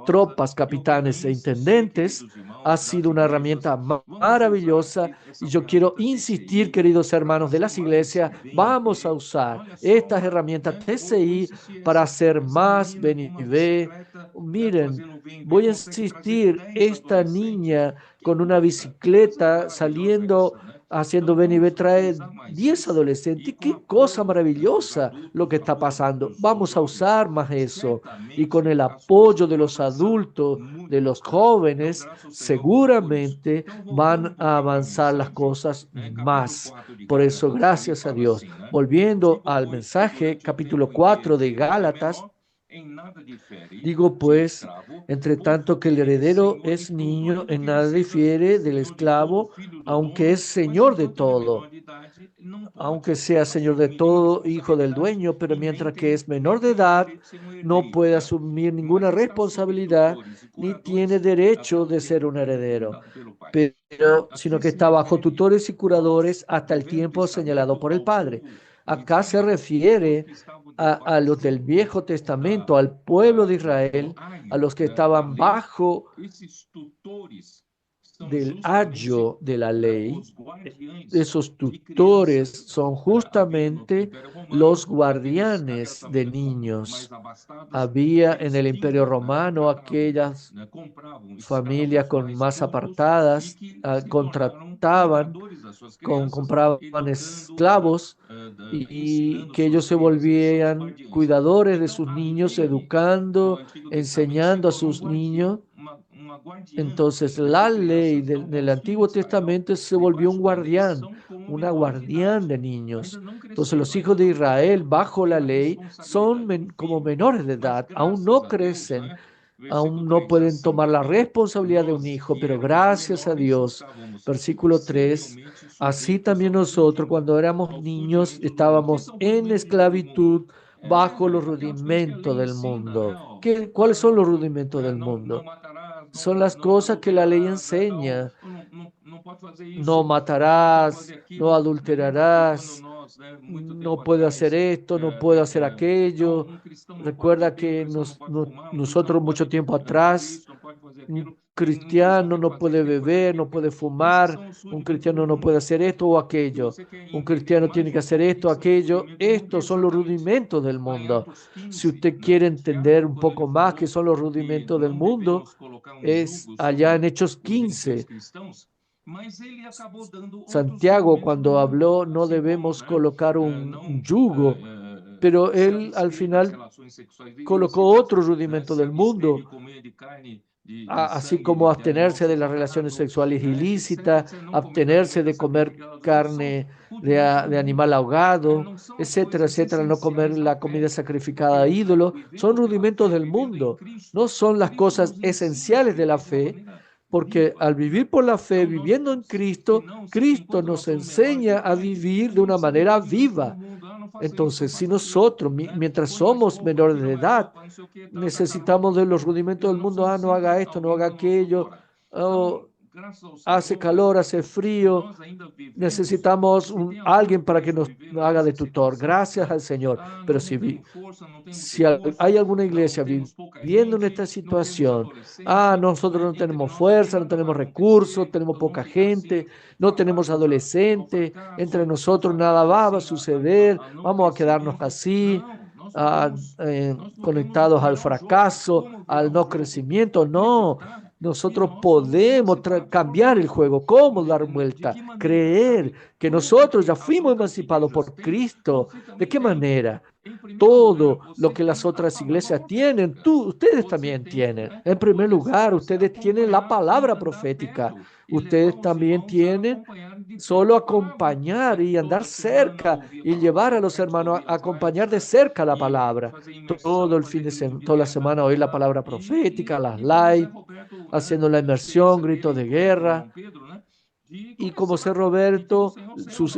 Speaker 4: tropas, capitanes e intendentes, ha sido una herramienta maravillosa. Y yo quiero insistir, queridos hermanos de las iglesias, vamos a usar estas herramientas TCI para hacer más ven y ve. Miren, voy a insistir, esta niña con una bicicleta saliendo, haciendo ven y ve, trae 10 adolescentes. Qué cosa maravillosa lo que está pasando. Vamos a usar más eso. Y con el apoyo de los adultos, de los jóvenes, seguramente van a avanzar las cosas más. Por eso, gracias a Dios. Volviendo al mensaje, capítulo 4 de Gálatas, digo pues, entre tanto que el heredero es niño, en nada difiere del esclavo, aunque es señor de todo, aunque sea señor de todo, hijo del dueño, pero mientras que es menor de edad, no puede asumir ninguna responsabilidad ni tiene derecho de ser un heredero, pero sino que está bajo tutores y curadores hasta el tiempo señalado por el Padre. Acá se refiere a los del Viejo Testamento, al pueblo de Israel, a los que estaban bajo del ayo de la ley. Esos tutores son justamente los guardianes de niños. Había en el Imperio Romano aquellas familias con más apartadas, contrataban, compraban esclavos y que ellos se volvían cuidadores de sus niños, educando, enseñando a sus niños. Entonces la ley del Antiguo Testamento se volvió un guardián, una guardián de niños. Entonces los hijos de Israel bajo la ley son como menores de edad, aún no crecen, aún no pueden tomar la responsabilidad de un hijo, pero gracias a Dios, versículo 3, así también nosotros cuando éramos niños estábamos en esclavitud bajo los rudimentos del mundo. ¿Cuáles son los rudimentos del mundo? Son las cosas que la ley enseña. No matarás, no adulterarás, no puedo hacer esto, no puedo hacer aquello. Recuerda que nosotros mucho tiempo atrás, un cristiano no puede beber, no puede fumar, un cristiano no puede hacer esto o aquello, un cristiano tiene que hacer esto, aquello. Estos son los rudimentos del mundo. Si usted quiere entender un poco más qué son los rudimentos del mundo, es allá en Hechos 15. Santiago, cuando habló, no debemos colocar un yugo, pero él al final colocó otro rudimento del mundo, así como abstenerse de las relaciones sexuales ilícitas, abstenerse de comer carne de animal ahogado, etcétera, etcétera, no comer la comida sacrificada a ídolos. Son rudimentos del mundo, no son las cosas esenciales de la fe. Porque al vivir por la fe, viviendo en Cristo, Cristo nos enseña a vivir de una manera viva. Entonces, si nosotros, mientras somos menores de edad, necesitamos de los rudimentos del mundo, no haga esto, no haga aquello, hace calor, hace frío, necesitamos alguien para que nos haga de tutor. Gracias al Señor. Pero si hay alguna iglesia viviendo en esta situación, nosotros no tenemos fuerza, no tenemos recursos, tenemos poca gente, no tenemos adolescentes, entre nosotros nada va a suceder, vamos a quedarnos así, conectados al fracaso, al no crecimiento. No, nosotros podemos cambiar el juego. ¿Cómo dar vuelta? Creer que nosotros ya fuimos emancipados por Cristo. ¿De qué manera? Todo lo que las otras iglesias tienen, ustedes también tienen. En primer lugar, ustedes tienen la palabra profética. Ustedes también tienen solo acompañar y andar cerca y llevar a los hermanos a acompañar de cerca la palabra. Todo el fin de semana, toda la semana oír la palabra profética, las live, haciendo la inmersión, gritos de guerra. Y como sé Roberto,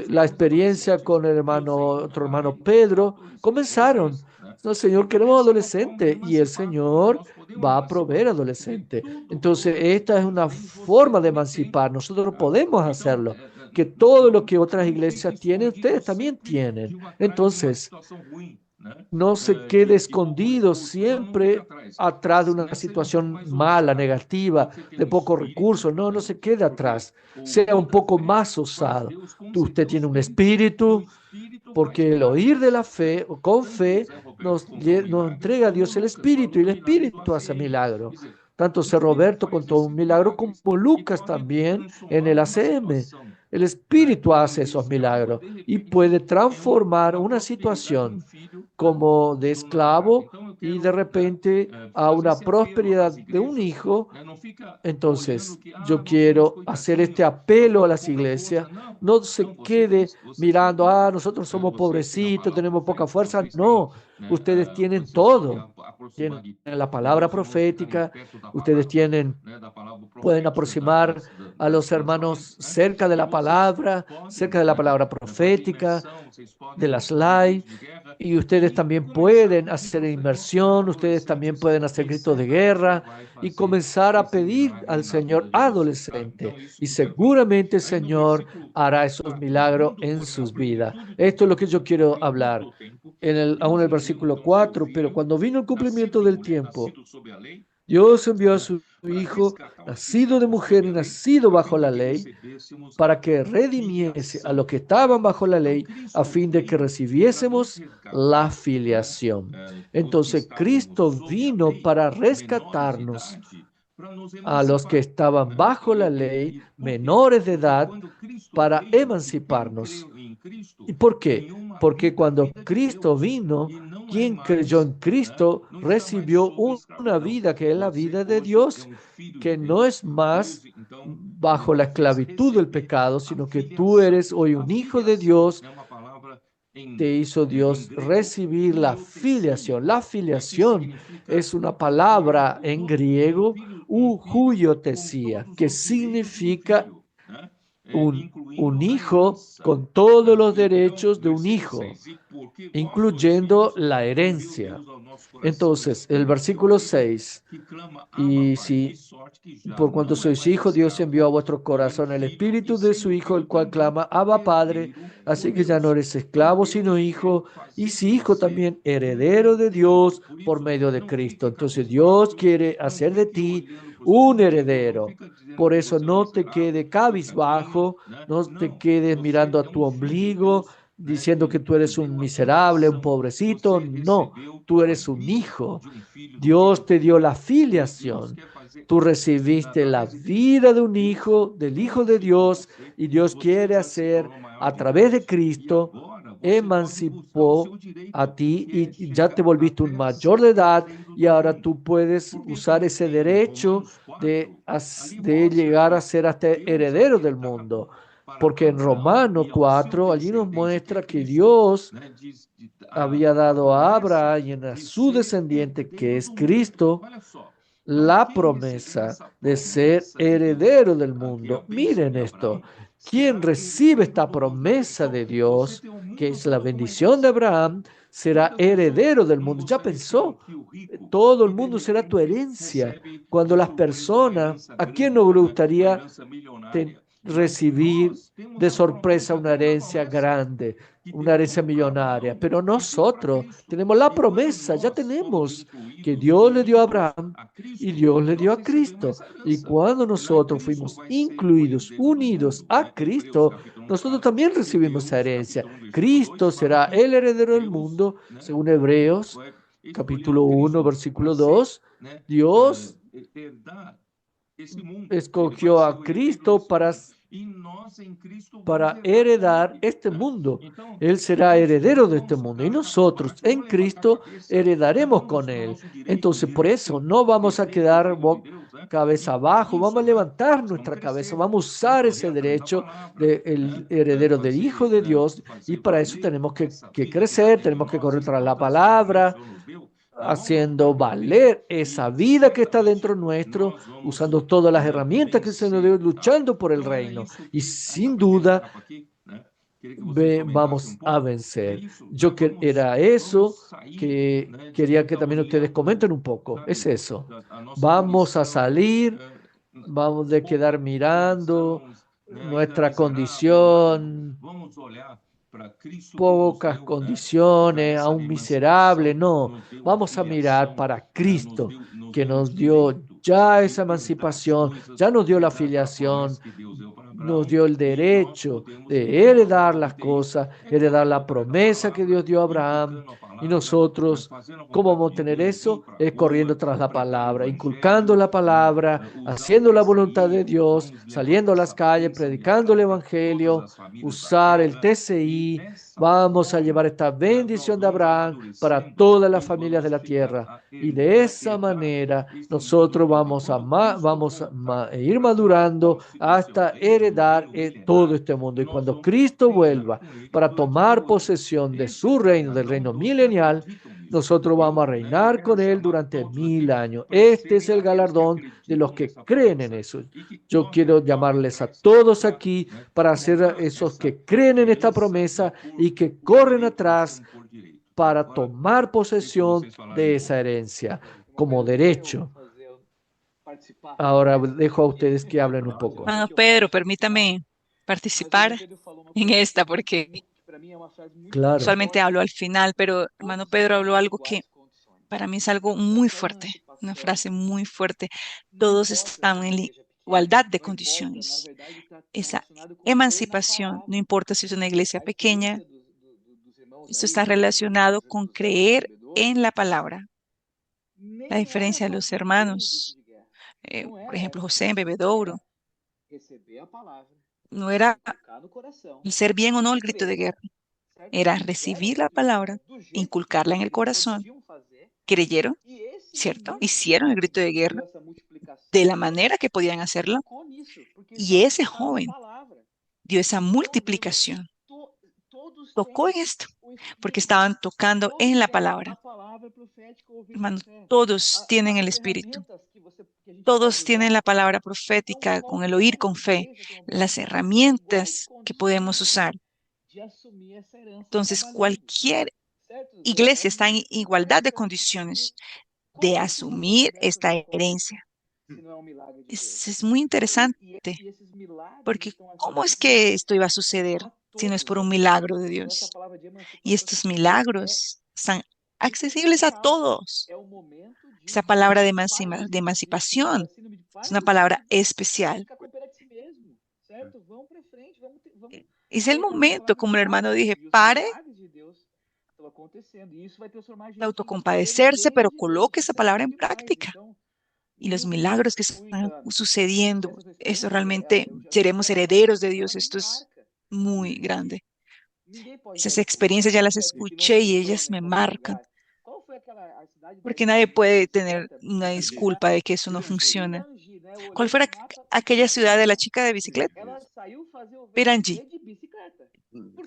Speaker 4: la experiencia con el otro hermano Pedro, comenzaron. No, Señor, queremos adolescente y el Señor va a proveer adolescente. Entonces, esta es una forma de emancipar. Nosotros podemos hacerlo. Que todo lo que otras iglesias tienen, ustedes también tienen. Entonces, no se quede escondido siempre atrás de una situación mala, negativa, de pocos recursos. No, no se quede atrás. Sea un poco más osado. Usted tiene un espíritu, porque el oír de la fe o con fe nos entrega a Dios el espíritu y el espíritu hace milagro. Tanto Ser Roberto contó un milagro como Lucas también en el ACM. El espíritu hace esos milagros y puede transformar una situación como de esclavo y de repente a una prosperidad de un hijo. Entonces, yo quiero hacer este apelo a las iglesias. No se quede mirando, nosotros somos pobrecitos, tenemos poca fuerza. No, ustedes tienen todo. Tienen la palabra profética, ustedes pueden aproximar a los hermanos cerca de la palabra profética, de las live, y ustedes también pueden hacer inmersión, ustedes también pueden hacer gritos de guerra y comenzar a pedir al Señor adolescente. Y seguramente el Señor hará esos milagros en sus vidas. Esto es lo que yo quiero hablar. Aún en el versículo 4, pero cuando vino el cumplimiento del tiempo, Dios envió a su Hijo, nacido de mujer y nacido bajo la ley, para que redimiese a los que estaban bajo la ley, a fin de que recibiésemos la filiación. Entonces, Cristo vino para rescatarnos a los que estaban bajo la ley, menores de edad, para emanciparnos. ¿Y por qué? Porque cuando Cristo vino, quien creyó en Cristo recibió una vida que es la vida de Dios, que no es más bajo la esclavitud del pecado, sino que tú eres hoy un hijo de Dios. Te hizo Dios recibir la filiación. La filiación es una palabra en griego, huiotesia, que significa un hijo con todos los derechos de un hijo, incluyendo la herencia. Entonces, el versículo 6, y si por cuanto sois hijos, Dios envió a vuestro corazón el espíritu de su Hijo, el cual clama, Abba Padre, así que ya no eres esclavo, sino hijo, y si hijo también heredero de Dios por medio de Cristo. Entonces Dios quiere hacer de ti un heredero. Por eso no te quedes cabizbajo, no te quedes mirando a tu ombligo, diciendo que tú eres un miserable, un pobrecito. No, tú eres un hijo. Dios te dio la filiación. Tú recibiste la vida de un hijo, del Hijo de Dios, y Dios quiere hacer a través de Cristo, emancipó a ti y ya te volviste un mayor de edad y ahora tú puedes usar ese derecho de llegar a ser hasta heredero del mundo. Porque en Romanos 4, allí nos muestra que Dios había dado a Abraham y a su descendiente, que es Cristo, la promesa de ser heredero del mundo. Miren esto. Quien recibe esta promesa de Dios, que es la bendición de Abraham, será heredero del mundo. Ya pensó, todo el mundo será tu herencia. Cuando las personas, ¿a quién no le gustaría recibir de sorpresa una herencia grande, una herencia millonaria? Pero nosotros tenemos la promesa, ya tenemos que Dios le dio a Abraham y Dios le dio a Cristo. Y cuando nosotros fuimos incluidos, unidos a Cristo, nosotros también recibimos esa herencia. Cristo será el heredero del mundo, según Hebreos capítulo 1, versículo 2. Dios escogió a Cristo para heredar este mundo. Él será heredero de este mundo y nosotros en Cristo heredaremos con Él. Entonces, por eso no vamos a quedar cabeza abajo, vamos a levantar nuestra cabeza, vamos a usar ese derecho del heredero del Hijo de Dios, y para eso tenemos que crecer, tenemos que correr tras la palabra, haciendo valer esa vida que está dentro nuestro, usando todas las herramientas que se nos dio, luchando por el reino. Y sin duda vamos a vencer. Era eso que quería que también ustedes comenten un poco. Es eso. Vamos a salir, vamos a quedar mirando nuestra condición, pocas condiciones, a un miserable. No, vamos a mirar para Cristo, que nos dio ya esa emancipación, ya nos dio la filiación, nos dio el derecho de heredar las cosas, heredar la promesa que Dios dio a Abraham. Y nosotros, ¿cómo vamos a tener eso? Es corriendo tras la palabra, inculcando la palabra, haciendo la voluntad de Dios, saliendo a las calles, predicando el evangelio, usar el TCI. Vamos a llevar esta bendición de Abraham para todas las familias de la tierra. Y de esa manera nosotros vamos a ir madurando hasta heredar todo este mundo. Y cuando Cristo vuelva para tomar posesión de su reino, del reino milenial, nosotros vamos a reinar con Él durante 1000 años. Este es el galardón de los que creen en eso. Yo quiero llamarles a todos aquí para ser esos que creen en esta promesa y que corren atrás para tomar posesión de esa herencia como derecho. Ahora dejo a ustedes que hablen un poco.
Speaker 2: Hermano Pedro, permítame participar en esta porque
Speaker 4: Claro.
Speaker 2: usualmente hablo al final, pero hermano Pedro habló algo que para mí es algo muy fuerte, una frase muy fuerte. Todos están en igualdad de condiciones. Esa emancipación, no importa si es una iglesia pequeña, esto está relacionado con creer en la palabra. La diferencia de los hermanos, por ejemplo, José en Bebedouro, no era el ser bien o no el grito de guerra, era recibir la palabra, inculcarla en el corazón. Creyeron, ¿cierto? Hicieron el grito de guerra de la manera que podían hacerlo, y ese joven dio esa multiplicación. Tocó en esto, porque estaban tocando en la palabra. Hermanos, todos tienen el Espíritu. Todos tienen la palabra profética con el oír con fe, las herramientas que podemos usar. Entonces, cualquier iglesia está en igualdad de condiciones de asumir esta herencia. Es muy interesante, porque ¿cómo es que esto iba a suceder si no es por un milagro de Dios? Y estos milagros son accesibles a todos. Esa palabra de emancipación es una palabra especial. Es el momento, como el hermano dije, pare de autocompadecerse, pero coloque esa palabra en práctica. Y los milagros que están sucediendo, eso realmente seremos herederos de Dios. Esto es muy grande. Esas experiencias ya las escuché y ellas me marcan, porque nadie puede tener una disculpa de que eso no funciona. ¿Cuál fuera aquella ciudad de la chica de bicicleta? Pirangi.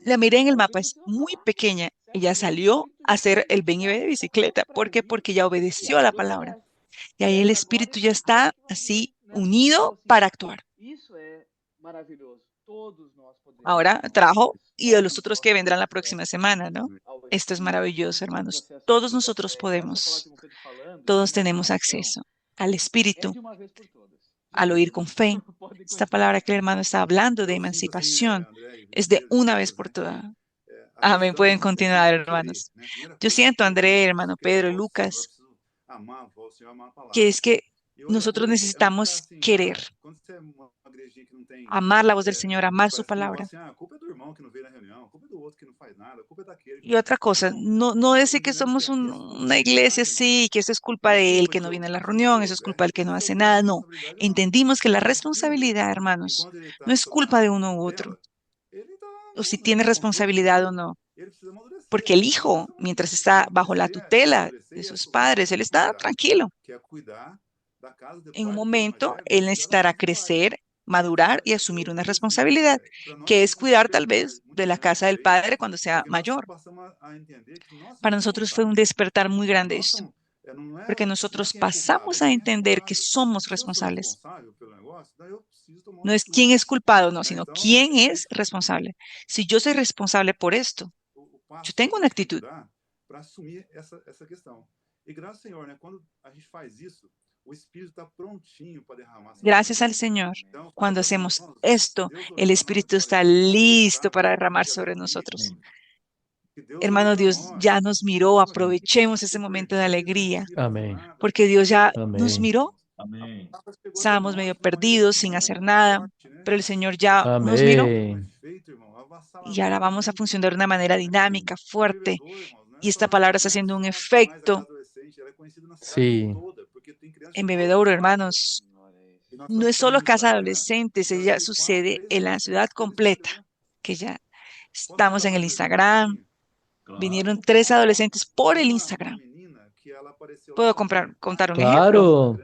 Speaker 2: La miré en el mapa, es muy pequeña. Ella salió a hacer el ven y ve de bicicleta. ¿Por qué? Porque ya obedeció a la palabra. Y ahí el espíritu ya está así unido para actuar. Ahora trajo y de los otros que vendrán la próxima semana, ¿no? Esto es maravilloso, hermanos. Todos nosotros podemos, todos tenemos acceso al espíritu, al oír con fe. Esta palabra que el hermano está hablando de emancipación es de una vez por todas. Amén. Pueden continuar, hermanos. Yo siento, André, hermano Pedro y Lucas, que es que nosotros necesitamos querer. amar la voz del Señor, amar su palabra. Y otra cosa, no decir que somos una iglesia, sí, que eso es culpa de él que no viene a la reunión, eso es culpa del que no hace nada. No, entendimos que la responsabilidad, hermanos, no es culpa de uno u otro, o si tiene responsabilidad o no. Porque el hijo, mientras está bajo la tutela de sus padres, él está tranquilo. En un momento, él necesitará crecer, madurar y asumir una responsabilidad, que es cuidar tal vez de la casa del padre cuando sea mayor. Para nosotros fue un despertar muy grande esto, porque nosotros pasamos a entender que somos responsables. No es quién es culpado, no, sino quién es responsable. Si yo soy responsable por esto, yo tengo una actitud. Gracias al Señor, cuando hacemos esto, el Espíritu está listo para derramar sobre nosotros. Hermano, Dios ya nos miró, aprovechemos ese momento de alegría,
Speaker 4: Amén.
Speaker 2: porque Dios ya nos
Speaker 4: Amén.
Speaker 2: miró.
Speaker 3: Amém.
Speaker 2: Estábamos medio perdidos, sin hacer nada, pero el Señor ya nos miró
Speaker 4: Amén.
Speaker 2: y ahora vamos a funcionar de una manera dinámica, fuerte, y esta palabra está haciendo un efecto
Speaker 4: Sí.
Speaker 2: en Bebedouro, hermanos. No es solo casa de adolescentes, ella sucede en la ciudad completa, que ya estamos en el Instagram. Vinieron 3 adolescentes por el Instagram. ¿Puedo contar un ejemplo?
Speaker 4: Claro.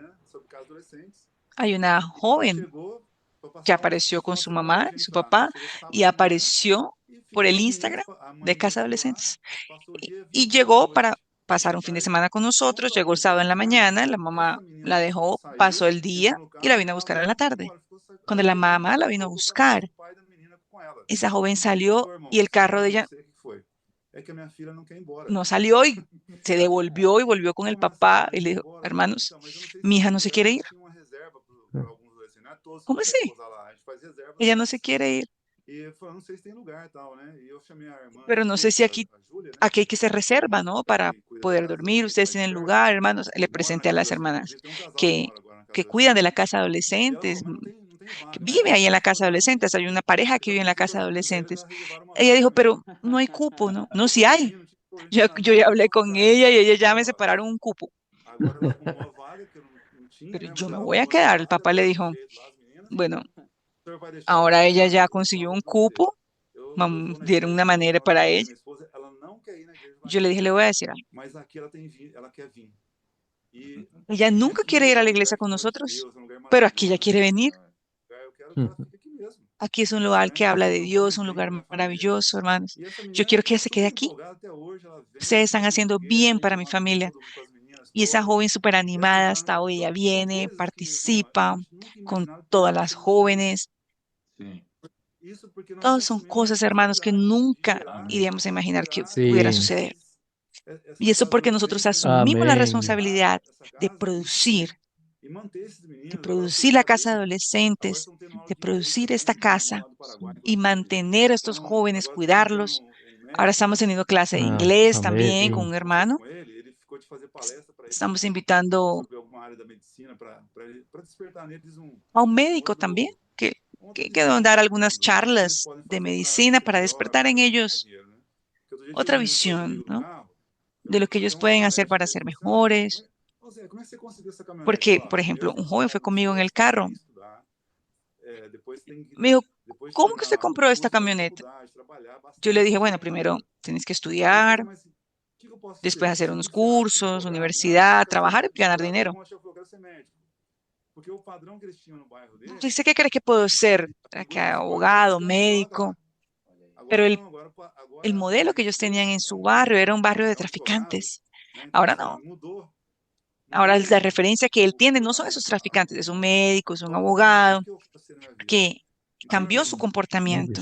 Speaker 2: Hay una joven que apareció con su mamá y su papá y apareció por el Instagram de Casa de Adolescentes. Y llegó para pasar un fin de semana con nosotros, llegó el sábado en la mañana, la mamá la dejó, pasó el día y la vino a buscar en la tarde. Cuando la mamá la vino a buscar, esa joven salió y el carro de ella no salió y se devolvió y volvió con el papá y le dijo, hermanos, mi hija no se quiere ir. ¿Cómo así? Ella no se quiere ir. Pero no sé si aquí hay que se reserva, ¿no? Para poder dormir. Ustedes tienen lugar, hermanos. Le presenté a las hermanas que, que cuidan de la casa de adolescentes, que vive ahí en la casa de adolescentes. Hay una pareja que vive en la casa de adolescentes. Ella dijo, pero no hay cupo, ¿no? No, sí hay. Yo ya hablé con ella y ella ya me separaron un cupo. Pero yo me voy a quedar. El papá le dijo, bueno, ahora ella ya consiguió un cupo, dieron una manera para ella. Yo le dije, le voy a decir algo. Ella nunca quiere ir a la iglesia con nosotros, pero aquí ella quiere venir. Aquí es un lugar que habla de Dios, un lugar maravilloso, hermanos. Yo quiero que ella se quede aquí. Ustedes están haciendo bien para mi familia. Y esa joven súper animada, hasta hoy ella viene, participa con todas las jóvenes.
Speaker 3: Sim.
Speaker 2: Todas son cosas, hermanos, que nunca iríamos a imaginar que pudiera
Speaker 4: Sí.
Speaker 2: suceder. Y eso porque nosotros asumimos la
Speaker 4: Amén.
Speaker 2: responsabilidad de producir la casa de adolescentes, de producir esta casa y mantener a estos jóvenes, cuidarlos. Ahora estamos teniendo clase de inglés también con
Speaker 4: Amén.
Speaker 2: un hermano. Estamos invitando a un médico también que va a dar algunas charlas de medicina para despertar en ellos otra visión, ¿no? De lo que ellos pueden hacer para ser mejores. Porque, por ejemplo, un joven fue conmigo en el carro. Me dijo, ¿cómo que usted compró esta camioneta? Yo le dije, bueno, primero tienes que estudiar, después hacer unos cursos, universidad, trabajar y ganar dinero. Dice, ¿qué crees que puedo ser? Que abogado, médico. Pero el modelo que ellos tenían en su barrio era un barrio de traficantes. Ahora no. Ahora la referencia que él tiene no son esos traficantes, es un médico, es un abogado, que cambió su comportamiento,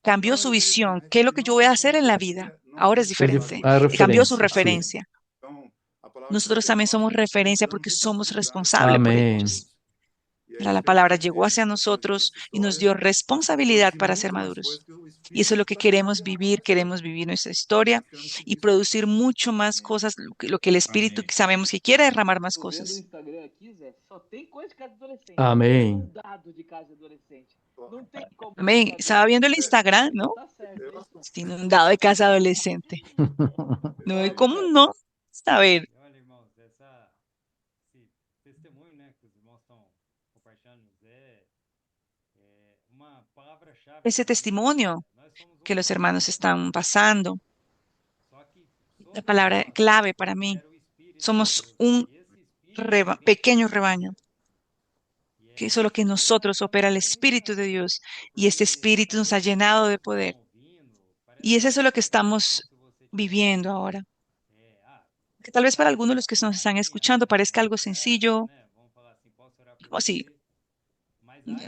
Speaker 2: cambió su visión. ¿Qué es lo que yo voy a hacer en la vida? Ahora es diferente. Cambió su
Speaker 4: Referencia, sí.
Speaker 2: referencia. Nosotros también somos referencia porque somos responsables por
Speaker 4: Amén.
Speaker 2: ellos. La palabra llegó hacia nosotros y nos dio responsabilidad para ser maduros. Y eso es lo que queremos vivir nuestra historia y producir mucho más cosas, lo que el Espíritu
Speaker 3: Amém.
Speaker 2: sabemos que quiere derramar más
Speaker 1: Tô vendo o
Speaker 2: cosas.
Speaker 1: Instagram aqui, Zé, só tem coisa de casa de adolescente.
Speaker 4: Amén.
Speaker 1: Inundado de casa de adolescente. Não tem como não
Speaker 2: Amén.
Speaker 1: saber
Speaker 2: Estaba viendo el
Speaker 1: disso.
Speaker 2: Instagram, ¿no?
Speaker 1: Tá certo, hein?
Speaker 2: Estoy inundado de casa adolescente. No hay cómo no saber.
Speaker 5: E olha, irmãos, esse testemunho, né, que os irmãos estão compartilhando, uma palavra-chave
Speaker 2: Ese
Speaker 5: para mim.
Speaker 2: testimonio
Speaker 5: Nós somos
Speaker 2: que los
Speaker 5: corpo,
Speaker 2: hermanos están pasando,
Speaker 5: só que
Speaker 2: la
Speaker 5: sobre
Speaker 2: palabra
Speaker 5: nós
Speaker 2: clave para mí,
Speaker 5: opera o Espírito de
Speaker 2: somos
Speaker 5: Deus.
Speaker 2: un
Speaker 5: E esse Espírito habita
Speaker 2: pequeño
Speaker 5: em
Speaker 2: rebaño,
Speaker 5: nós. E
Speaker 2: que solo que nosotros opera el Espíritu de Dios y este Espíritu nos ha llenado de poder. Y es eso lo que estamos viviendo ahora. Que tal vez para algunos de los que nos están escuchando parezca algo sencillo, como así,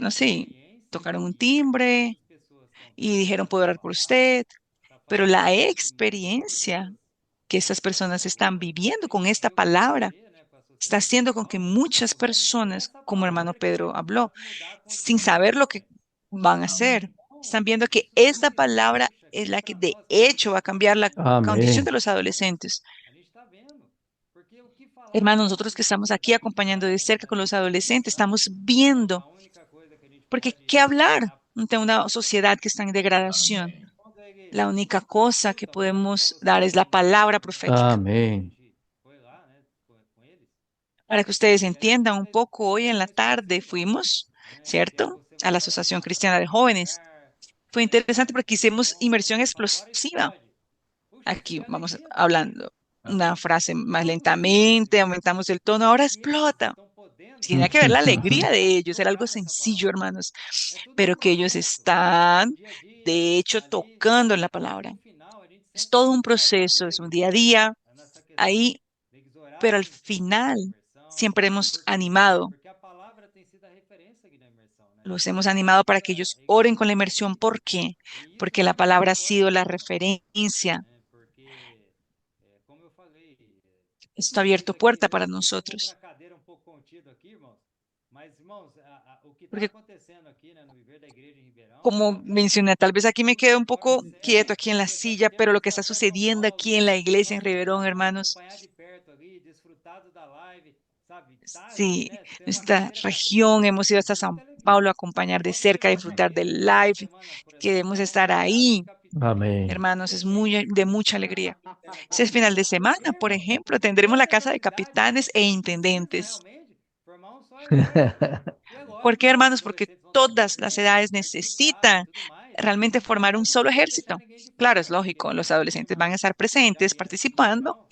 Speaker 2: no sé, tocaron un timbre y dijeron puedo orar por usted, pero la experiencia que estas personas están viviendo con esta palabra está haciendo con que muchas personas, como hermano Pedro habló, sin saber lo que van a hacer, están viendo que esta palabra es la que de hecho va a cambiar la condición
Speaker 4: Amén.
Speaker 2: de los adolescentes. Hermanos, nosotros que estamos aquí acompañando de cerca con los adolescentes, estamos viendo, porque ¿qué hablar ante una sociedad que está en degradación?
Speaker 3: Amém.
Speaker 2: La única cosa que podemos dar es la palabra profética.
Speaker 4: Amén.
Speaker 2: Para que ustedes entiendan un poco, hoy en la tarde fuimos, ¿cierto?, a la Asociación Cristiana de Jóvenes. Fue interesante porque hicimos inmersión explosiva. Aquí vamos hablando una frase más lentamente, aumentamos el tono, ahora explota. Tiene que ver la alegría de ellos, era algo sencillo, hermanos, pero que ellos están, de hecho, tocando en la palabra. Es todo un proceso, es un día a día, ahí, pero al final siempre hemos animado, los hemos animado para que ellos oren con la inmersión. ¿Por qué? Porque la palabra ha sido la referencia. Esto ha abierto puerta para nosotros. Porque, como mencioné, tal vez aquí me quedo un poco quieto aquí en la silla, pero lo que está sucediendo aquí en la iglesia en Riverón, hermanos, sí, nuestra región, hemos ido hasta San Paulo a acompañar de cerca, a disfrutar del live, queremos estar ahí.
Speaker 4: Amén.
Speaker 2: Hermanos, es muy de mucha alegría. Este final de semana, por ejemplo, tendremos la casa de capitanes e intendentes. ¿Por qué, hermanos? Porque todas las edades necesitan realmente formar un solo ejército. Claro, es lógico, los adolescentes van a estar presentes, participando,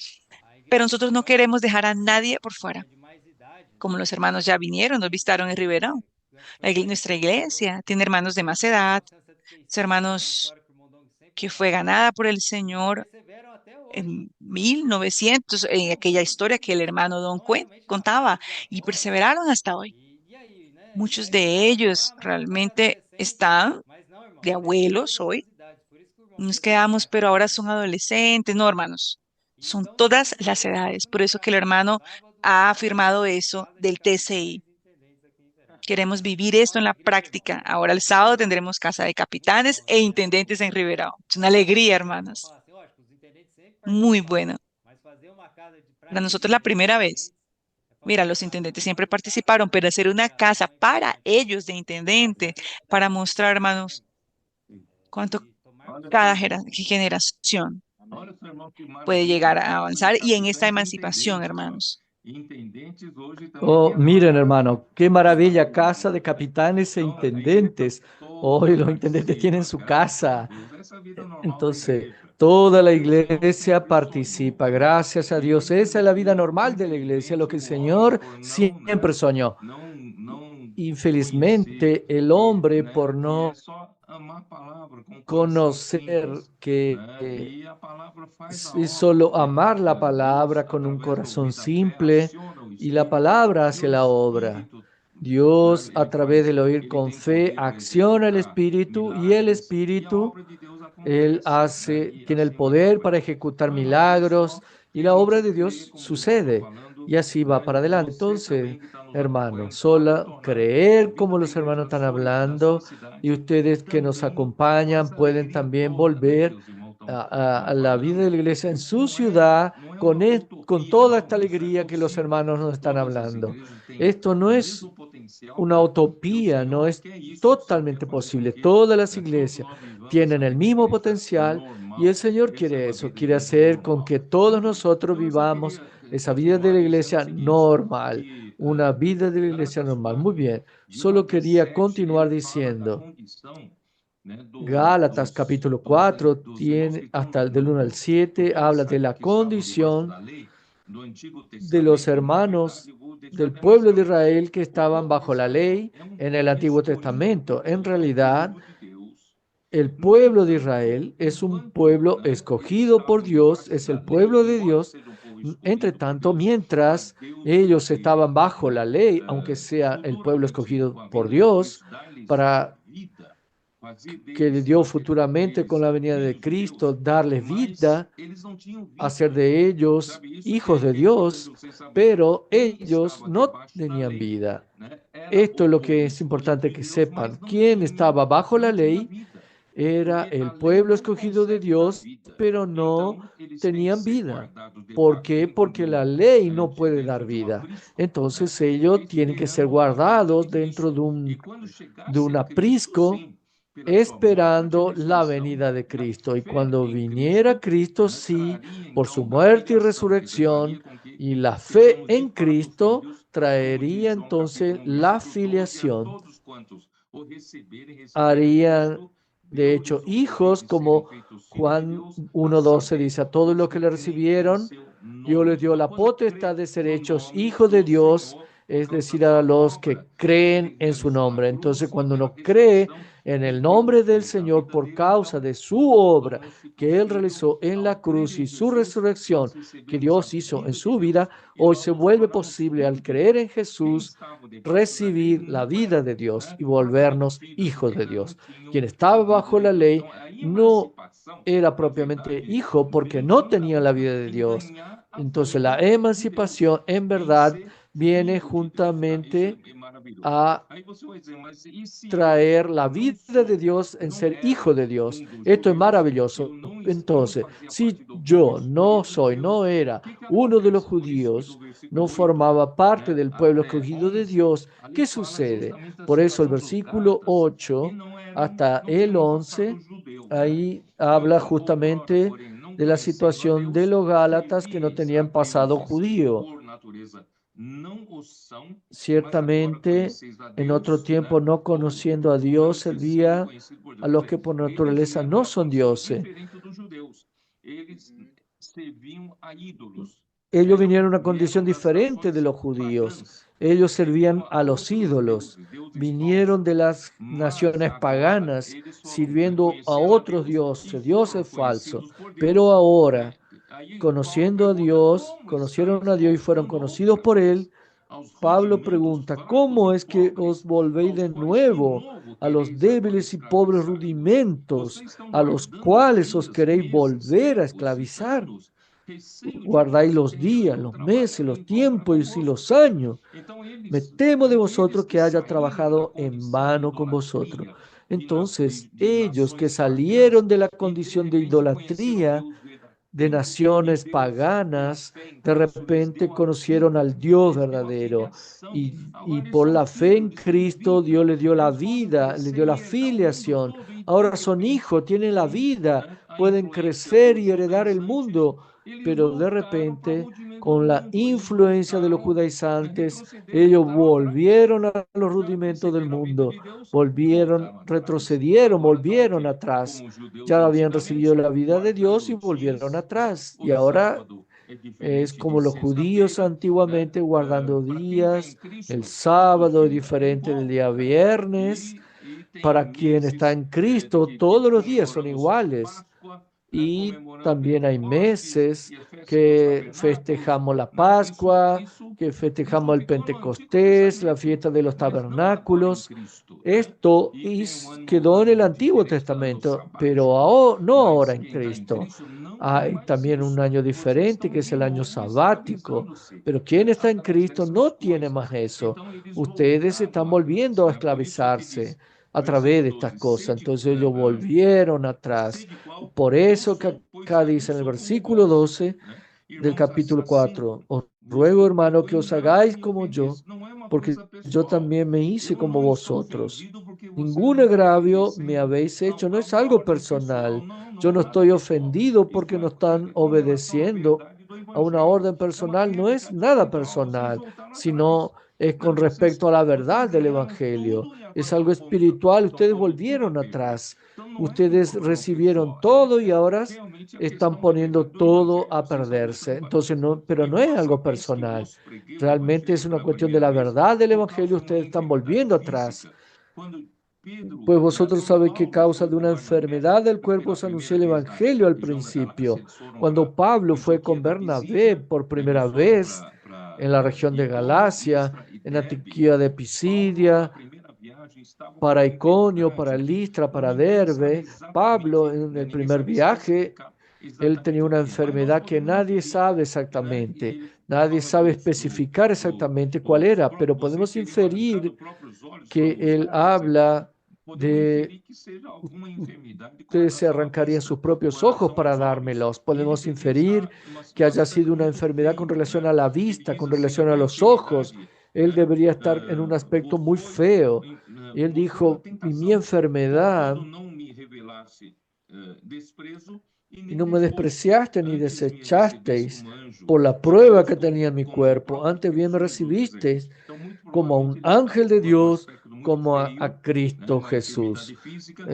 Speaker 2: pero nosotros no queremos dejar a nadie por fuera. Como los hermanos ya vinieron, nos visitaron en Ribeirão. Nuestra iglesia tiene hermanos de más edad, hermanos que fue ganada por el Señor en 1900, en aquella historia que el hermano Don contaba, y perseveraron hasta hoy. Muchos de ellos realmente están de abuelos hoy. Nos quedamos, pero ahora son adolescentes. No, hermanos, son todas las edades. Por eso que el hermano ha afirmado eso del TCI. Queremos vivir esto en la práctica. Ahora el sábado tendremos casa de capitanes e intendentes en Ribeirão. Es una alegría, hermanos. Muy bueno. Para nosotros la primera vez. Mira, los intendentes siempre participaron, pero hacer una casa para ellos de intendente, para mostrar, hermanos, cuánto cada generación
Speaker 3: Olha só, irmão, que
Speaker 2: puede
Speaker 3: maravilha.
Speaker 2: llegar a avanzar y en esta
Speaker 3: Capitães e
Speaker 2: emancipación,
Speaker 3: intendentes, ó.
Speaker 2: hermanos.
Speaker 3: Intendentes hoje também
Speaker 4: Oh,
Speaker 3: têm a
Speaker 4: miren,
Speaker 3: palavra
Speaker 4: hermano, qué maravilla, casa de capitanes e
Speaker 3: Então, a igreja
Speaker 4: intendentes.
Speaker 3: toda
Speaker 4: Hoy los intendentes tienen
Speaker 3: participa,
Speaker 4: su
Speaker 3: graças a
Speaker 4: casa.
Speaker 3: Deus. Essa é a vida normal da
Speaker 4: Entonces,
Speaker 3: igreja.
Speaker 4: toda la
Speaker 3: O Senhor sempre
Speaker 4: iglesia
Speaker 3: sonhou.
Speaker 4: participa. Gracias a
Speaker 3: E
Speaker 4: Dios.
Speaker 3: o
Speaker 4: Esa es la vida
Speaker 3: infelizmente,
Speaker 4: normal de la iglesia, lo que el
Speaker 3: o homem,
Speaker 4: Señor
Speaker 3: por não,
Speaker 4: siempre
Speaker 3: né,
Speaker 4: soñó.
Speaker 3: não conhecer
Speaker 4: Infelizmente, el
Speaker 3: que,
Speaker 4: hombre,
Speaker 3: né,
Speaker 4: por
Speaker 3: que é
Speaker 4: no
Speaker 3: só amar a palavra com o coração
Speaker 4: conocer
Speaker 3: simples,
Speaker 4: que
Speaker 3: né? E a palavra faz a
Speaker 4: es
Speaker 3: obra.
Speaker 4: solo
Speaker 3: O
Speaker 4: amar la
Speaker 3: Espírito de Deus,
Speaker 4: palabra con un
Speaker 3: através do
Speaker 4: corazón
Speaker 3: ouvir da fé,
Speaker 4: simple
Speaker 3: aciona o
Speaker 4: y la
Speaker 3: Espírito,
Speaker 4: palabra
Speaker 3: e
Speaker 4: hace
Speaker 3: o
Speaker 4: la obra.
Speaker 3: Espírito,
Speaker 4: Dios,
Speaker 3: né,
Speaker 4: a
Speaker 3: ele
Speaker 4: través
Speaker 3: faz,
Speaker 4: del oír
Speaker 3: ele
Speaker 4: con
Speaker 3: tem
Speaker 4: fe,
Speaker 3: poder para
Speaker 4: acciona el
Speaker 3: executar
Speaker 4: Espíritu y el
Speaker 3: milagres, e a
Speaker 4: Espíritu,
Speaker 3: obra de Deus
Speaker 4: Él
Speaker 3: acontece, né?
Speaker 4: hace,
Speaker 3: E
Speaker 4: tiene el
Speaker 3: assim vai para
Speaker 4: poder para
Speaker 3: frente.
Speaker 4: ejecutar
Speaker 3: Então, irmãos, é
Speaker 4: milagros
Speaker 3: só
Speaker 4: y la
Speaker 3: realmente
Speaker 4: obra de
Speaker 3: crer,
Speaker 4: Dios
Speaker 3: como o bispo está
Speaker 4: sucede
Speaker 3: falando,
Speaker 4: y así va
Speaker 3: né?
Speaker 4: para
Speaker 3: E
Speaker 4: adelante.
Speaker 3: você
Speaker 4: Entonces,
Speaker 3: também que está
Speaker 4: hermanos, solo creer como los hermanos están hablando, y ustedes que nos acompañan pueden también volver a la vida de la iglesia en su ciudad con toda esta alegría que los hermanos nos están hablando. Esto no es una utopía, no es totalmente posible. Todas las iglesias tienen el mismo potencial y el Señor quiere eso, quiere hacer con que todos nosotros vivamos esa vida de la iglesia normal, una vida de la iglesia normal. Muy bien, solo quería continuar diciendo. Gálatas capítulo 4 tiene hasta el del 1 al 7, habla de la condición de los hermanos del pueblo de Israel que estaban bajo la ley en el Antiguo Testamento. En realidad, el pueblo de Israel es un pueblo escogido por Dios, es el pueblo de Dios. Entre tanto, mientras ellos estaban bajo la ley, aunque sea el pueblo escogido por Dios, para que le dio futuramente con la venida de Cristo, darles vida, hacer de ellos hijos de Dios, pero ellos no tenían vida. Esto es lo que es importante que sepan. ¿Quién estaba bajo la ley? Era el pueblo escogido de Dios, pero no tenían vida. ¿Por qué? Porque la ley no puede dar vida. Entonces ellos tienen que ser guardados dentro de un aprisco, esperando la venida de Cristo. Y cuando viniera Cristo, sí, por su muerte y resurrección y la fe en Cristo, traería entonces la filiación. Harían, de hecho, hijos, como Juan 1:12 dice, a todos los que le recibieron, Dios les dio la potestad de ser hechos hijos de Dios, es decir, a los que creen en su nombre. Entonces, cuando uno cree en el nombre del Señor por causa de su obra que Él realizó en la cruz y su resurrección que Dios hizo en su vida, hoy se vuelve posible al creer en Jesús recibir la vida de Dios y volvernos hijos de Dios. Quien estaba bajo la ley no era propiamente hijo porque no tenía la vida de Dios. Entonces la emancipación en verdad viene juntamente a traer la vida de Dios en ser hijo de Dios. Esto es maravilloso. Entonces, si yo no era uno de los judíos, no formaba parte del pueblo escogido de Dios, ¿qué sucede? Por eso el versículo 8 hasta el 11, ahí habla justamente de la situación de los Gálatas que no tenían pasado judío. Ciertamente, en otro tiempo, no conociendo a Dios, servía a los que por naturaleza no son dioses. Ellos vinieron a una condición diferente de los judíos. Ellos servían a los ídolos. Vinieron de las naciones paganas, sirviendo a otros dioses falsos. Pero ahora, conociendo a Dios, conocieron a Dios y fueron conocidos por Él, Pablo pregunta, ¿cómo es que os volvéis de nuevo a los débiles y pobres rudimentos a los cuales os queréis volver a esclavizar? Guardáis los días, los meses, los tiempos y los años. Me temo de vosotros que haya trabajado en vano con vosotros. Entonces, ellos que salieron de la condición de idolatría, de naciones paganas, de repente conocieron al Dios verdadero y por la fe en Cristo Dios les dio la vida, les dio la filiación. Ahora son hijos, tienen la vida, pueden crecer y heredar el mundo, pero de repente con la influencia de los judaizantes, ellos volvieron a los rudimentos del mundo, retrocedieron, volvieron atrás. Ya habían recibido la vida de Dios y volvieron atrás. Y ahora es como los judíos antiguamente guardando días, el sábado es diferente del día viernes. Para quien está en Cristo, todos los días son iguales. Y también hay meses que festejamos la Pascua, que festejamos el Pentecostés, la fiesta de los tabernáculos. Esto quedó en el Antiguo Testamento, pero no ahora en Cristo. Hay también un año diferente, que es el año sabático. Pero quien está en Cristo no tiene más eso. Ustedes están volviendo a esclavizarse a través de estas cosas. Entonces ellos volvieron atrás. Por eso que acá dice en el versículo 12 del capítulo 4, os ruego, hermano, que os hagáis como yo, porque yo también me hice como vosotros. Ningún agravio me habéis hecho, no es algo personal. Yo no estoy ofendido porque no están obedeciendo a una orden personal, no es nada personal, sino es con respecto a la verdad del Evangelio. Es algo espiritual, ustedes volvieron atrás, ustedes recibieron todo y ahora están poniendo todo a perderse. Entonces, no, pero no es algo personal. Realmente es una cuestión de la verdad del Evangelio. Ustedes están volviendo atrás. Pues vosotros sabéis que causa de una enfermedad del cuerpo se anunció el Evangelio al principio. Cuando Pablo fue con Bernabé por primera vez en la región de Galacia, en Antioquía de Pisidia, para Iconio, para Listra, para Derbe, Pablo en el primer viaje, él tenía una enfermedad que nadie sabe exactamente, nadie sabe especificar exactamente cuál era, pero podemos inferir que él habla de ustedes se arrancarían sus propios ojos para dármelos. Podemos inferir que haya sido una enfermedad con relación a la vista, con relación a los ojos. Él debería estar en un aspecto muy feo. Y él dijo, y mi enfermedad, y no me despreciaste ni desechasteis por la prueba que tenía en mi cuerpo, antes bien me recibisteis como a un ángel de Dios, como a Cristo Jesús.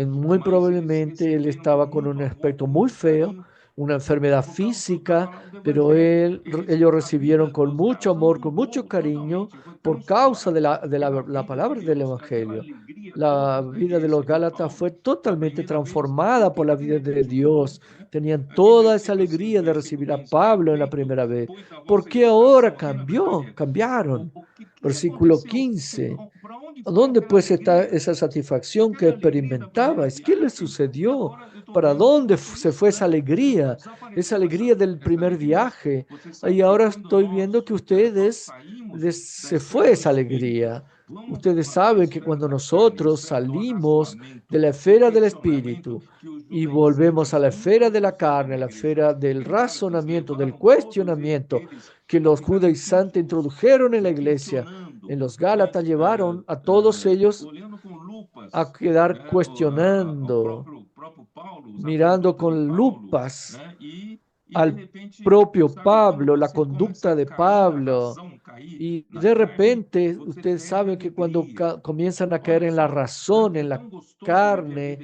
Speaker 4: Muy probablemente él estaba con un aspecto muy feo, una enfermedad física, pero ellos recibieron con mucho amor, con mucho cariño, por causa de la palabra del Evangelio. La vida de los Gálatas fue totalmente transformada por la vida de Dios. Tenían toda esa alegría de recibir a Pablo en la primera vez. ¿Por qué ahora cambiaron? Versículo 15. ¿Dónde pues está esa satisfacción que experimentabais? ¿Qué le sucedió? ¿Para dónde se fue esa alegría? Esa alegría del primer viaje. Y ahora estoy viendo que se fue esa alegría. Ustedes saben que cuando nosotros salimos de la esfera del espíritu y volvemos a la esfera de la carne, a la esfera del razonamiento, del cuestionamiento que los judaizantes introdujeron en la iglesia, en los Gálatas llevaron a todos ellos a quedar cuestionando, mirando con lupas al propio Pablo, la conducta de Pablo. Y de repente, ustedes saben que cuando comienzan a caer en la razón, en la carne,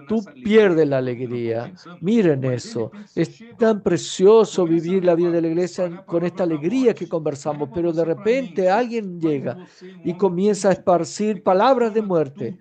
Speaker 4: tú pierdes la alegría. Miren eso. Es tan precioso vivir la vida de la iglesia con esta alegría que conversamos, pero de repente alguien llega y comienza a esparcir palabras de muerte.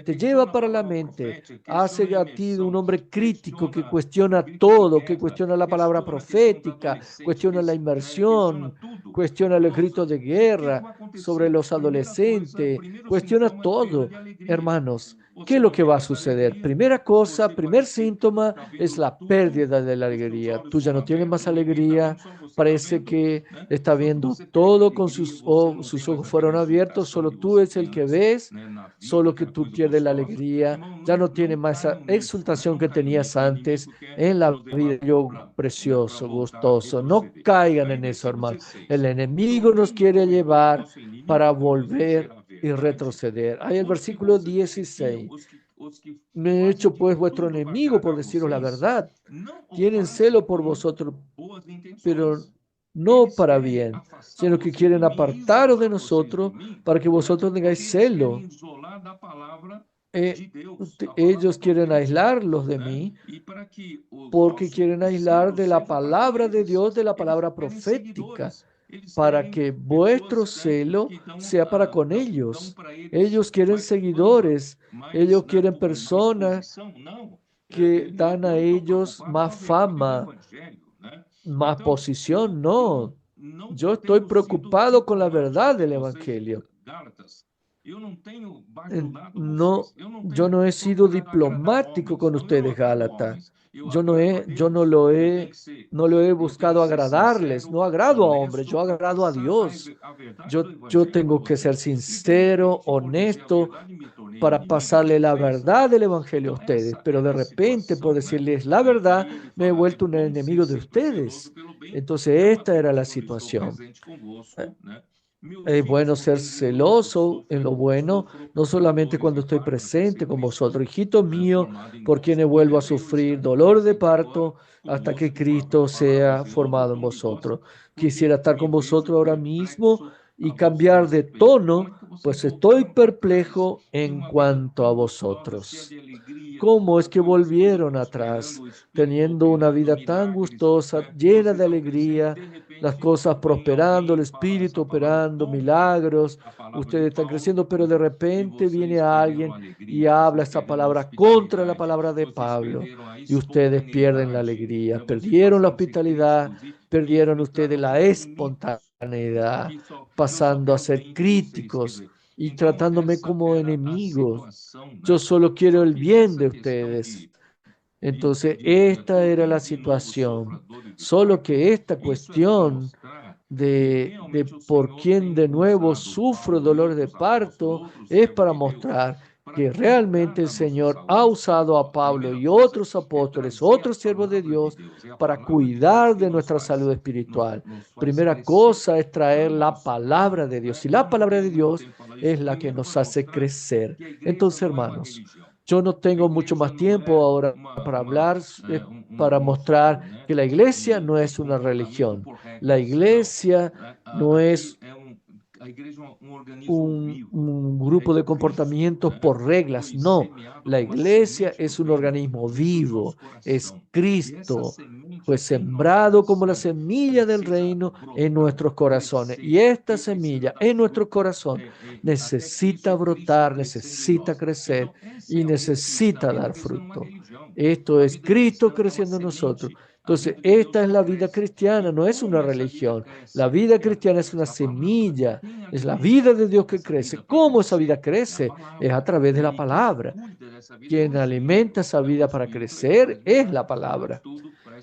Speaker 4: Te lleva para la mente, hace a ti un hombre crítico que cuestiona todo, que cuestiona la palabra profética, cuestiona la inmersión, cuestiona los gritos de guerra sobre los adolescentes, cuestiona todo. Hermanos, ¿qué es lo que va a suceder? Primera cosa, primer síntoma es la pérdida de la alegría. Tú ya no tienes más alegría, parece que está viendo todo con sus ojos fueron abiertos, solo tú es el que ves, solo que tú pierdes la alegría, ya no tienes más esa exultación que tenías antes en la vida. Yo, precioso, gustoso, no caigan en eso, hermano. El enemigo nos quiere llevar para volver y retroceder. Hay el versículo 16. Me he hecho pues vuestro enemigo por deciros la verdad. Tienen celo por vosotros, pero no para bien, sino que quieren apartaros de nosotros para que vosotros tengáis celo. Ellos quieren aislarlos de mí porque quieren aislar de la palabra de Dios, de la palabra profética, para que vuestro celo sea para con ellos. Ellos quieren seguidores, ellos quieren personas que dan a ellos más fama, más posición. No, yo estoy preocupado con la verdad del Evangelio. No, yo no he sido diplomático con ustedes, Gálatas. no lo he buscado agradarles, no agrado a hombres, yo agrado a Dios. Yo tengo que ser sincero, honesto, para pasarle la verdad del Evangelio a ustedes, pero de repente por decirles la verdad me he vuelto un enemigo de ustedes. Entonces esta era la situación. Es bueno ser celoso en lo bueno, no solamente cuando estoy presente con vosotros, hijitos míos, por quienes vuelvo a sufrir dolor de parto hasta que Cristo sea formado en vosotros. Quisiera estar con vosotros ahora mismo y cambiar de tono, pues estoy perplejo en cuanto a vosotros. ¿Cómo es que volvieron atrás, teniendo una vida tan gustosa, llena de alegría, las cosas prosperando, el Espíritu operando, milagros, ustedes están creciendo, pero de repente viene alguien y habla esa palabra contra la palabra de Pablo y ustedes pierden la alegría, perdieron la hospitalidad, perdieron ustedes la espontaneidad, pasando a ser críticos y tratándome como enemigos. Yo solo quiero el bien de ustedes. Entonces, esta era la situación. Solo que esta cuestión de por quién de nuevo sufro dolor de parto es para mostrar que realmente el Señor ha usado a Pablo y otros apóstoles, otros siervos de Dios, para cuidar de nuestra salud espiritual. Primera cosa es traer la palabra de Dios. Y la palabra de Dios es la que nos hace crecer. Entonces, hermanos, yo no tengo mucho más tiempo ahora para hablar, para mostrar que la iglesia no es una religión. La iglesia no es un grupo de comportamientos por reglas, no. La iglesia es un organismo vivo, es Cristo, fue sembrado como la semilla del reino en nuestros corazones. Y esta semilla en nuestro corazón necesita brotar, necesita crecer y necesita dar fruto. Esto es Cristo creciendo en nosotros. Entonces, esta es la vida cristiana, no es una religión. La vida cristiana es una semilla, es la vida de Dios que crece. ¿Cómo esa vida crece? Es a través de la palabra. Quien alimenta esa vida para crecer es la palabra.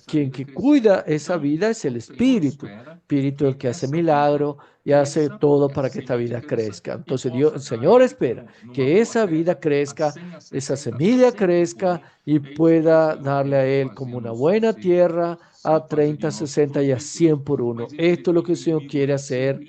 Speaker 4: Quien que cuida esa vida es el Espíritu. Espíritu el que hace milagro y hace todo para que esta vida crezca. Entonces Dios, el Señor espera que esa vida crezca, esa semilla crezca y pueda darle a Él como una buena tierra a 30, 60 y a 100 por uno. Esto es lo que el Señor quiere hacer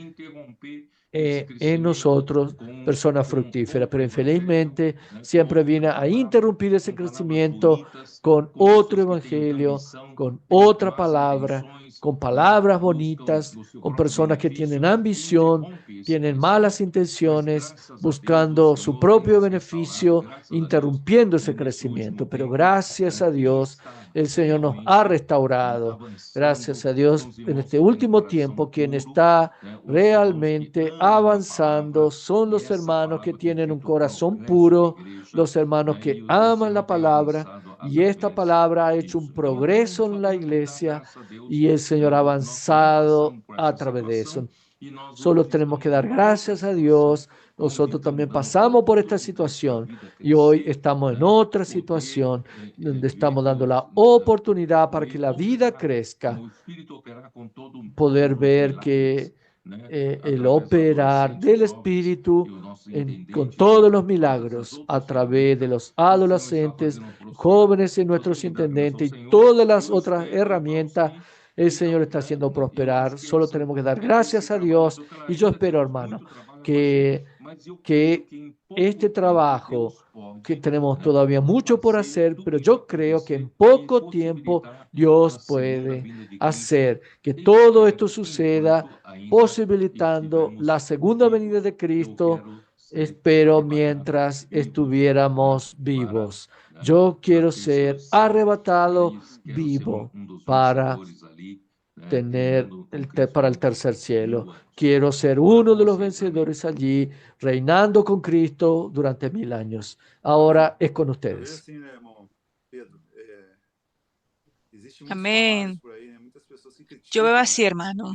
Speaker 4: en nosotros, personas fructíferas, pero infelizmente siempre viene a interrumpir ese crecimiento con otro evangelio, con otra palabra, con palabras bonitas, con personas que tienen ambición, tienen malas intenciones, buscando su propio beneficio, interrumpiendo ese crecimiento. Pero gracias a Dios, el Señor nos ha restaurado. Gracias a Dios, en este último tiempo, quien está realmente avanzando son los hermanos que tienen un corazón puro, los hermanos que aman la palabra, y esta palabra ha hecho un progreso en la iglesia y el Señor ha avanzado a través de eso. Solo tenemos que dar gracias a Dios. Nosotros también pasamos por esta situación y hoy estamos en otra situación donde estamos dando la oportunidad para que la vida crezca, poder ver que el operar del Espíritu con todos los milagros a través de los adolescentes, jóvenes y nuestros intendentes y todas las otras herramientas, el Señor está haciendo prosperar. Solo tenemos que dar gracias a Dios y yo espero, hermano, que este trabajo, que tenemos todavía mucho por hacer, pero yo creo que en poco tiempo Dios puede hacer que todo esto suceda, posibilitando la segunda venida de Cristo. Espero mientras estuviéramos vivos. Yo quiero ser arrebatado vivo para para el tercer cielo. Quiero ser uno de los vencedores allí, reinando con Cristo durante 1000 años. Ahora es con ustedes.
Speaker 2: Amén. Yo veo así, hermano.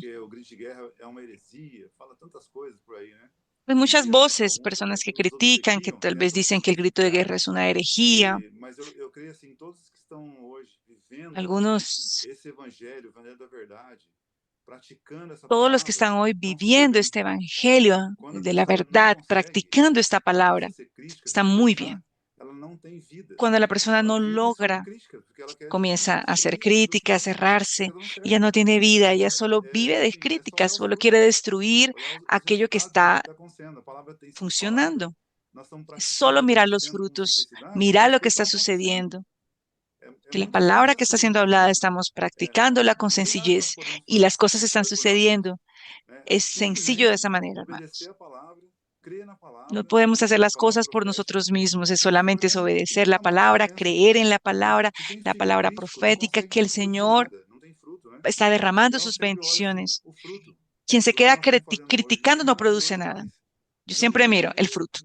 Speaker 2: Hay muchas voces, personas que critican, que tal vez dicen que el grito de guerra es una herejía. Algunos, todos los que están hoy viviendo este evangelio de la verdad, practicando esta palabra, están muy bien. Cuando la persona no logra, comienza a hacer críticas, a cerrarse, ella no tiene vida, ella solo vive de críticas, solo quiere destruir aquello que está funcionando. Solo mirar los frutos, mirar lo que está sucediendo, que la palabra que está siendo hablada estamos practicándola con sencillez y las cosas están sucediendo. Es sencillo de esa manera, hermanos. No podemos hacer las cosas por nosotros mismos, es solamente obedecer la palabra, creer en la palabra profética, que el Señor está derramando sus bendiciones. Quien se queda criticando no produce nada. Yo siempre miro el fruto.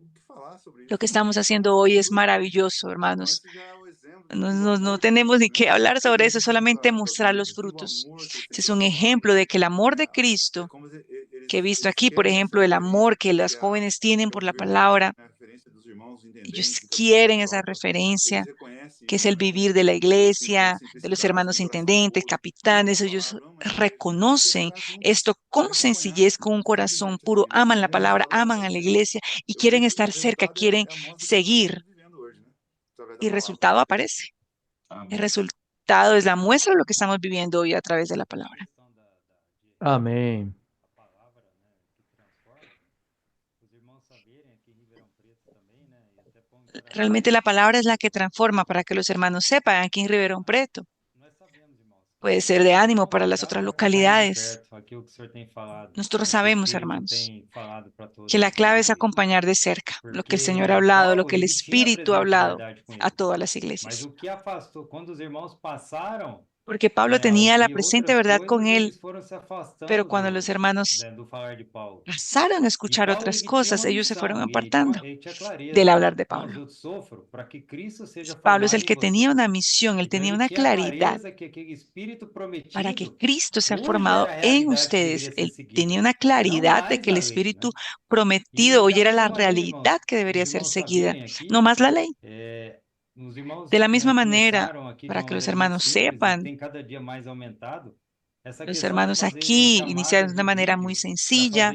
Speaker 2: Lo que estamos haciendo hoy es maravilloso, hermanos. No tenemos ni que hablar sobre eso, solamente mostrar los frutos. Ese es un ejemplo de que el amor de Cristo, que he visto aquí, por ejemplo, el amor que las jóvenes tienen por la palabra, ellos quieren esa referencia, que es el vivir de la iglesia, de los hermanos intendentes, capitanes. Ellos reconocen esto con sencillez, con un corazón puro, aman la palabra, aman a la iglesia y quieren estar cerca, quieren seguir. Y el resultado aparece. El resultado es la muestra de lo que estamos viviendo hoy a través de la palabra.
Speaker 4: Amén.
Speaker 2: Realmente la palabra es la que transforma, para que los hermanos sepan aquí en Ribeirão Preto. Puede ser de ánimo para las otras localidades. Nosotros sabemos, hermanos, que la clave es acompañar de cerca lo que el Señor ha hablado, lo que el Espíritu ha hablado a todas las iglesias. Porque Pablo tenía la presente verdad con él, pero cuando los hermanos pasaron a escuchar otras cosas, ellos se fueron apartando del hablar de Pablo. Pablo es el que tenía una misión, él tenía una claridad para que Cristo sea formado en ustedes. Él tenía una claridad de que el Espíritu prometido hoy era la realidad que debería ser seguida, no más la ley. De la misma manera, para que los hermanos sepan, los hermanos aquí iniciaron de una manera muy sencilla.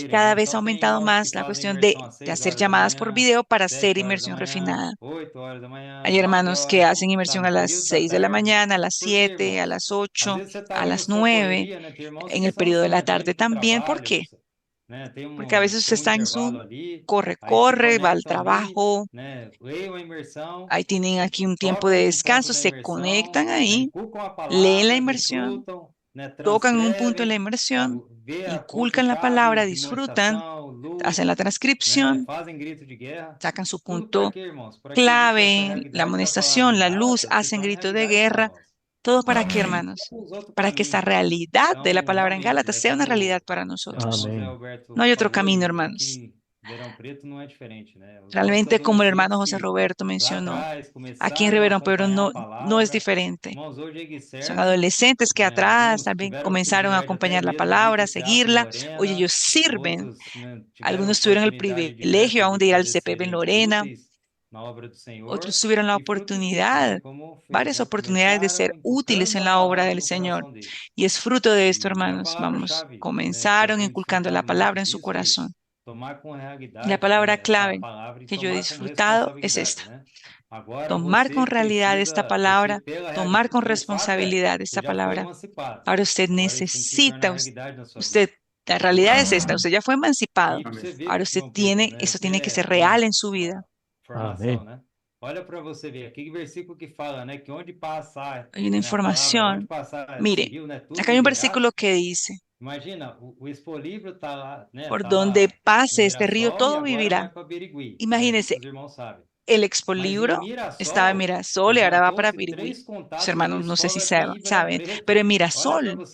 Speaker 2: Cada vez ha aumentado más la cuestión de hacer llamadas por video para hacer inmersión refinada. Hay hermanos que hacen inmersión a las 6 de la mañana, a las 7, a las 8, a las 9, en el periodo de la tarde también. ¿Por qué? Porque a veces usted está en su corre, va al trabajo, ahí tienen aquí un tiempo de descanso, se conectan ahí, leen la inmersión, tocan un punto en la inmersión, inculcan la palabra, disfrutan, hacen la transcripción, sacan su punto clave, la amonestación, la luz, hacen grito de guerra. ¿Todo para qué, hermanos? Para que esta realidad de la palabra en Gálatas sea una realidad para nosotros.
Speaker 4: Amén.
Speaker 2: No hay otro camino, hermanos. Realmente, como el hermano José Roberto mencionó, aquí en Ribeirão Preto no es diferente. Son adolescentes que atrás también comenzaron a acompañar la palabra, a seguirla. Hoy ellos sirven. Algunos tuvieron el privilegio aún de ir al CPB en Lorena. Otros tuvieron la oportunidad, varias oportunidades de ser útiles en la obra del Señor. Y es fruto de esto, hermanos. Comenzaron inculcando la palabra en su corazón. La palabra clave que yo he disfrutado es esta. Tomar con realidad esta palabra, tomar con responsabilidad esta palabra. Ahora usted necesita, la realidad es esta, usted ya fue emancipado. Ahora usted eso tiene que ser real en su vida.
Speaker 4: Amén.
Speaker 2: Hay una información. Mire, acá hay un versículo que dice: por donde pase este río, todo vivirá. Imagínense, el Expolibro estaba en Mirasol y ahora va para Birigüí. Sus hermanos no sé si saben, pero en Mirasol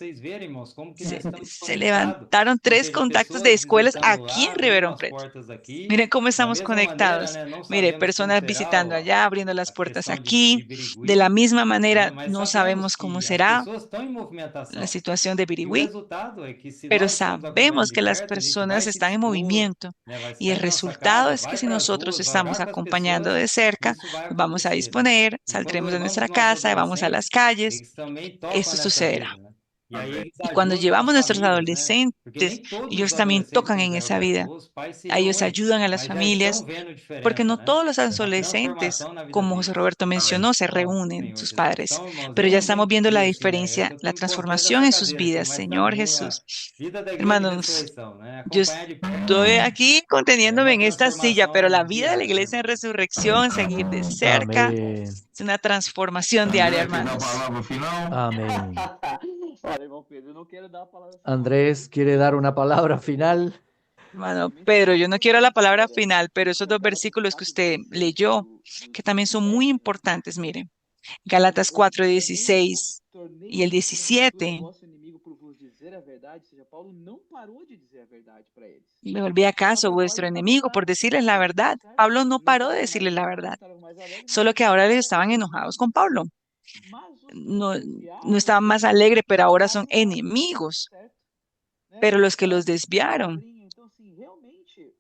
Speaker 2: se levantaron 3 contactos de escuelas aquí en Ribeirão Preto. Miren cómo estamos conectados. Mire, personas visitando allá, abriendo las puertas aquí. De la misma manera, no sabemos cómo será la situación de Birigüí, pero sabemos que las personas están en movimiento y el resultado es que si nosotros estamos acompañando siguiendo de cerca,
Speaker 5: isso vai
Speaker 2: nos vamos a
Speaker 5: acontecer, né?
Speaker 2: disponer,
Speaker 5: E quando
Speaker 2: saldremos de
Speaker 5: levamos
Speaker 2: nuestra
Speaker 5: os nossos
Speaker 2: casa, vamos a las
Speaker 5: adolescentes,
Speaker 2: calles,
Speaker 5: eles também tocam
Speaker 2: esto
Speaker 5: nessa
Speaker 2: sucederá.
Speaker 5: vida, né? E aí eles
Speaker 2: Y cuando
Speaker 5: ajudam
Speaker 2: llevamos
Speaker 5: as
Speaker 2: a nuestros
Speaker 5: famílias, né? Porque
Speaker 2: adolescentes,
Speaker 5: nem todos os
Speaker 2: ellos también
Speaker 5: adolescentes
Speaker 2: tocan
Speaker 5: têm
Speaker 2: en
Speaker 5: zero
Speaker 2: esa vida.
Speaker 5: pessoa, os pais se
Speaker 2: Ellos
Speaker 5: dão,
Speaker 2: ayudan a las
Speaker 5: mas já estão
Speaker 2: familias,
Speaker 5: vendo
Speaker 2: porque
Speaker 5: diferença,
Speaker 2: no
Speaker 5: né?
Speaker 2: todos los
Speaker 5: Uma
Speaker 2: adolescentes,
Speaker 5: transformação na vida
Speaker 2: como José
Speaker 5: deles.
Speaker 2: Roberto mencionó, se
Speaker 5: Ó,
Speaker 2: reúnen
Speaker 5: Senhor
Speaker 2: sus
Speaker 5: Jesus.
Speaker 2: padres,
Speaker 5: Então, irmãos,
Speaker 2: pero ya
Speaker 5: vamos
Speaker 2: estamos
Speaker 5: bem
Speaker 2: viendo la
Speaker 5: crer assim, né? É
Speaker 2: diferencia,
Speaker 5: que eu
Speaker 2: la
Speaker 5: tô me colocando
Speaker 2: transformación
Speaker 5: dessa
Speaker 2: en sus
Speaker 5: cadeira aqui,
Speaker 2: vidas,
Speaker 5: mas
Speaker 2: Señor
Speaker 5: como a
Speaker 2: Jesús.
Speaker 5: vida da Igreja de
Speaker 2: Hermanos,
Speaker 5: Ressurreição, né?
Speaker 2: yo
Speaker 5: Acompanhar de perto
Speaker 2: estoy aquí
Speaker 5: é
Speaker 2: conteniéndome
Speaker 5: uma
Speaker 2: en esta silla, pero la
Speaker 5: transformação
Speaker 2: vida de la
Speaker 5: diária, né,
Speaker 2: iglesia en
Speaker 5: irmão?
Speaker 2: resurrección, seguir de cerca,
Speaker 4: Amén.
Speaker 2: es una transformación diaria,
Speaker 3: André, quer dar a
Speaker 2: hermanos.
Speaker 3: palavra final?
Speaker 4: Amén.
Speaker 1: Olha, irmão Pedro, eu não quero dar a palavra final.
Speaker 4: Andrés, ¿quiere dar una palabra final?
Speaker 2: Hermano Pedro, yo no quiero la palabra final, pero esos dos versículos que usted leyó, que también son muy importantes, miren, Gálatas 4:16 y el 17.
Speaker 1: Vosso inimigo por vos dizer a verdade, ou seja, Paulo não parou de dizer a verdade para eles.
Speaker 2: ¿Le volví acaso vuestro enemigo por decirles la verdad? Pablo no paró de decirles la verdad, solo que ahora les estaban enojados con Pablo. No, no estaban más alegres, pero ahora son enemigos. Pero los que los desviaron,
Speaker 1: Então, assim, realmente,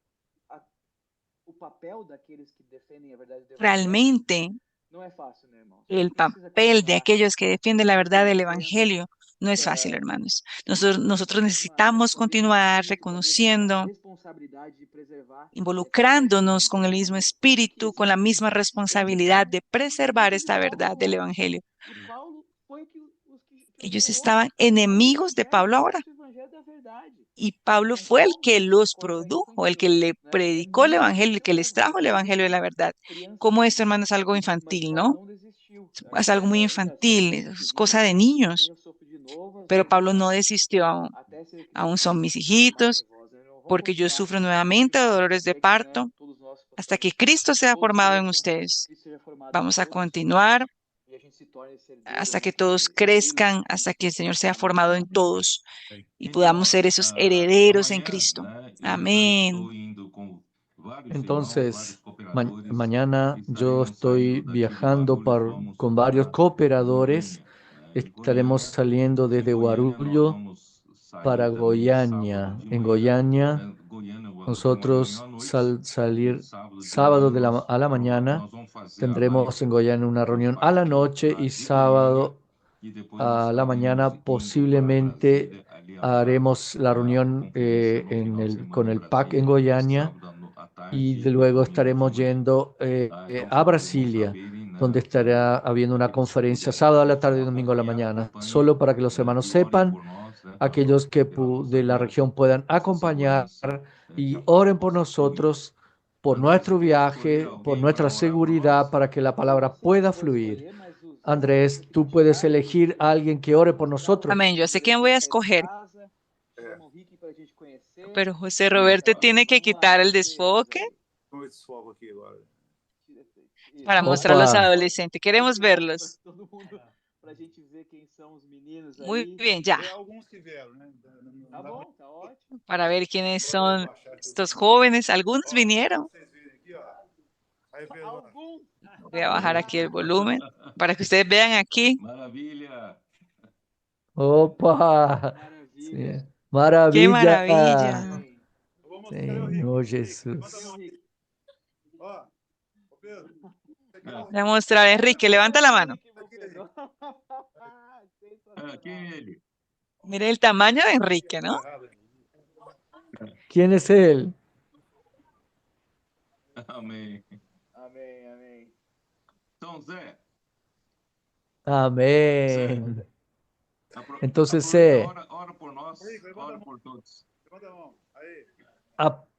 Speaker 1: o papel daqueles que defendem a verdade do evangelho
Speaker 2: realmente
Speaker 1: não é fácil, né, irmãos?
Speaker 2: el papel de aquellos que defienden la verdad del Evangelio no es fácil, hermanos. Nosotros necesitamos continuar reconociendo, involucrándonos con el mismo espíritu, con la misma responsabilidad de preservar esta verdad del Evangelio. Ellos estaban enemigos de Pablo ahora. Y Pablo fue el que los produjo, el que le predicó el Evangelio, el que les trajo el Evangelio de la verdad. Como esto, hermano, es algo infantil, ¿no? Es algo muy infantil, es cosa de niños. Pero Pablo no desistió aún. Aún son mis hijitos, porque yo sufro nuevamente dolores de parto hasta que Cristo sea formado en ustedes. Vamos a continuar hasta que todos crezcan, hasta que el Señor sea formado en todos y podamos ser esos herederos en Cristo. Amén.
Speaker 4: Entonces, mañana yo estoy viajando con varios cooperadores. Estaremos saliendo desde Guarulhos para Goiânia. En Goiânia, nosotros salir sábado a la mañana. Tendremos en Goiânia una reunión a la noche y sábado a la mañana posiblemente haremos la reunión con el PAC en Goiânia y luego estaremos yendo a Brasilia, donde estará habiendo una conferencia sábado a la tarde y domingo a la mañana, solo para que los hermanos sepan, aquellos que de la región puedan acompañar y oren por nosotros, por nuestro viaje, por nuestra seguridad, para que la palabra pueda fluir. Andrés, tú puedes elegir a alguien que ore por nosotros.
Speaker 2: Amén. Yo sé quién voy a escoger, pero José Roberto tiene que quitar el desfoque para mostrar a los adolescentes. Queremos verlos. Muy bien, ya. Para ver quiénes son estos jóvenes. Algunos vinieron. Voy a bajar aquí el volumen para que ustedes vean aquí.
Speaker 3: Maravilha.
Speaker 4: Opa!
Speaker 1: Maravilha.
Speaker 4: Sí. Maravilla.
Speaker 2: ¡Qué maravilla!
Speaker 4: Señor Jesús.
Speaker 2: Voy a mostrar a Enrique. Levanta la mano.
Speaker 3: Quem é ele?
Speaker 2: Mire el tamaño de Enrique, ¿no?
Speaker 4: ¿Quién es él?
Speaker 3: Amém.
Speaker 1: Amém, amém.
Speaker 3: Então, Zé.
Speaker 4: Amén. Entonces, Zé,
Speaker 3: ora por nós, ora por todos.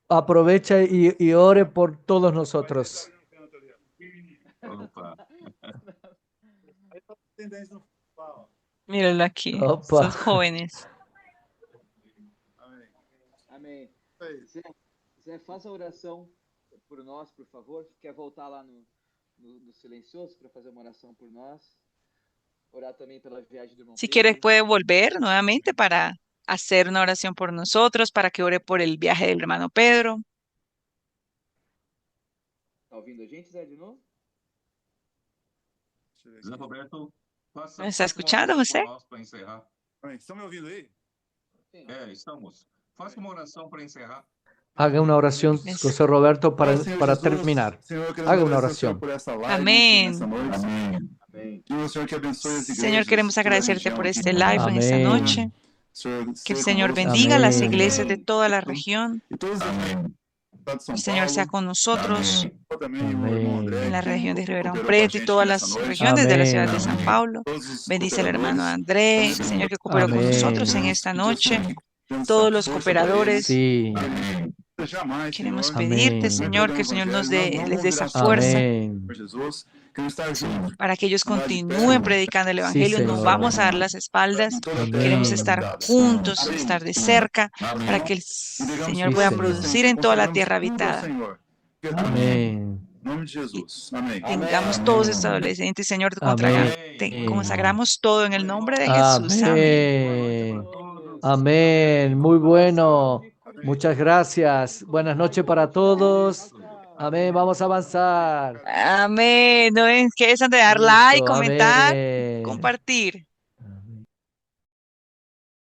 Speaker 4: Aprovecha y ore por todos nosotros.
Speaker 3: Opa.
Speaker 2: Mírenlo aquí.
Speaker 4: Opa.
Speaker 2: Son jóvenes.
Speaker 1: Amém. Zé, faça a oração por nós, por favor. Quer voltar lá no silencioso para fazer uma oração por nós? Orar também pela viagem do irmão
Speaker 2: Si
Speaker 1: Pedro.
Speaker 2: quieres, puede volver nuevamente para hacer una oración por nosotros, para que ore por el viaje del hermano Pedro.
Speaker 1: Tá ouvindo a gente, Zé, de novo?
Speaker 3: Zé Roberto, faça
Speaker 2: ¿Me está
Speaker 3: uma
Speaker 2: escuchando,
Speaker 3: oração
Speaker 2: José?
Speaker 3: por nós para encerrar.
Speaker 6: Estão me ouvindo aí?
Speaker 3: Estamos. Faça uma oração para encerrar.
Speaker 4: Haga una oración,
Speaker 2: Es-
Speaker 4: José Roberto, para terminar. Haga una oración.
Speaker 2: Amén. Señor, queremos agradecerte por este live en esta
Speaker 4: Amén.
Speaker 2: noche. Que el Señor bendiga las
Speaker 4: Amén.
Speaker 2: iglesias de toda la región.
Speaker 6: Que
Speaker 2: El Señor sea con nosotros en la región de Ribeirão Preto y todas las regiones de la ciudad de San Paulo. Bendice al hermano André, Señor, que cooperó con
Speaker 4: Amén.
Speaker 2: nosotros en esta noche. Todos los cooperadores.
Speaker 4: Sí.
Speaker 2: Queremos
Speaker 4: Amén.
Speaker 2: pedirte, Señor, que el Señor les dé esa fuerza
Speaker 4: Amén.
Speaker 2: para que ellos continúen predicando el Evangelio. No
Speaker 4: Señor.
Speaker 2: vamos a dar las espaldas. Queremos estar juntos, estar de cerca, para que el Señor
Speaker 4: Sí,
Speaker 2: pueda
Speaker 4: Señor.
Speaker 2: producir en toda la tierra habitada.
Speaker 4: Amén.
Speaker 2: Tengamos todos estos adolescentes, Señor,
Speaker 4: Amén.
Speaker 2: consagramos todo en el nombre de Jesús. Amén.
Speaker 4: Amén. Amén. Muy bueno. Muchas gracias. Buenas noches para todos. Amén. Vamos a avanzar.
Speaker 2: Amén. No es que es de dar like,
Speaker 4: Listo.
Speaker 2: comentar,
Speaker 4: Amén.
Speaker 2: compartir.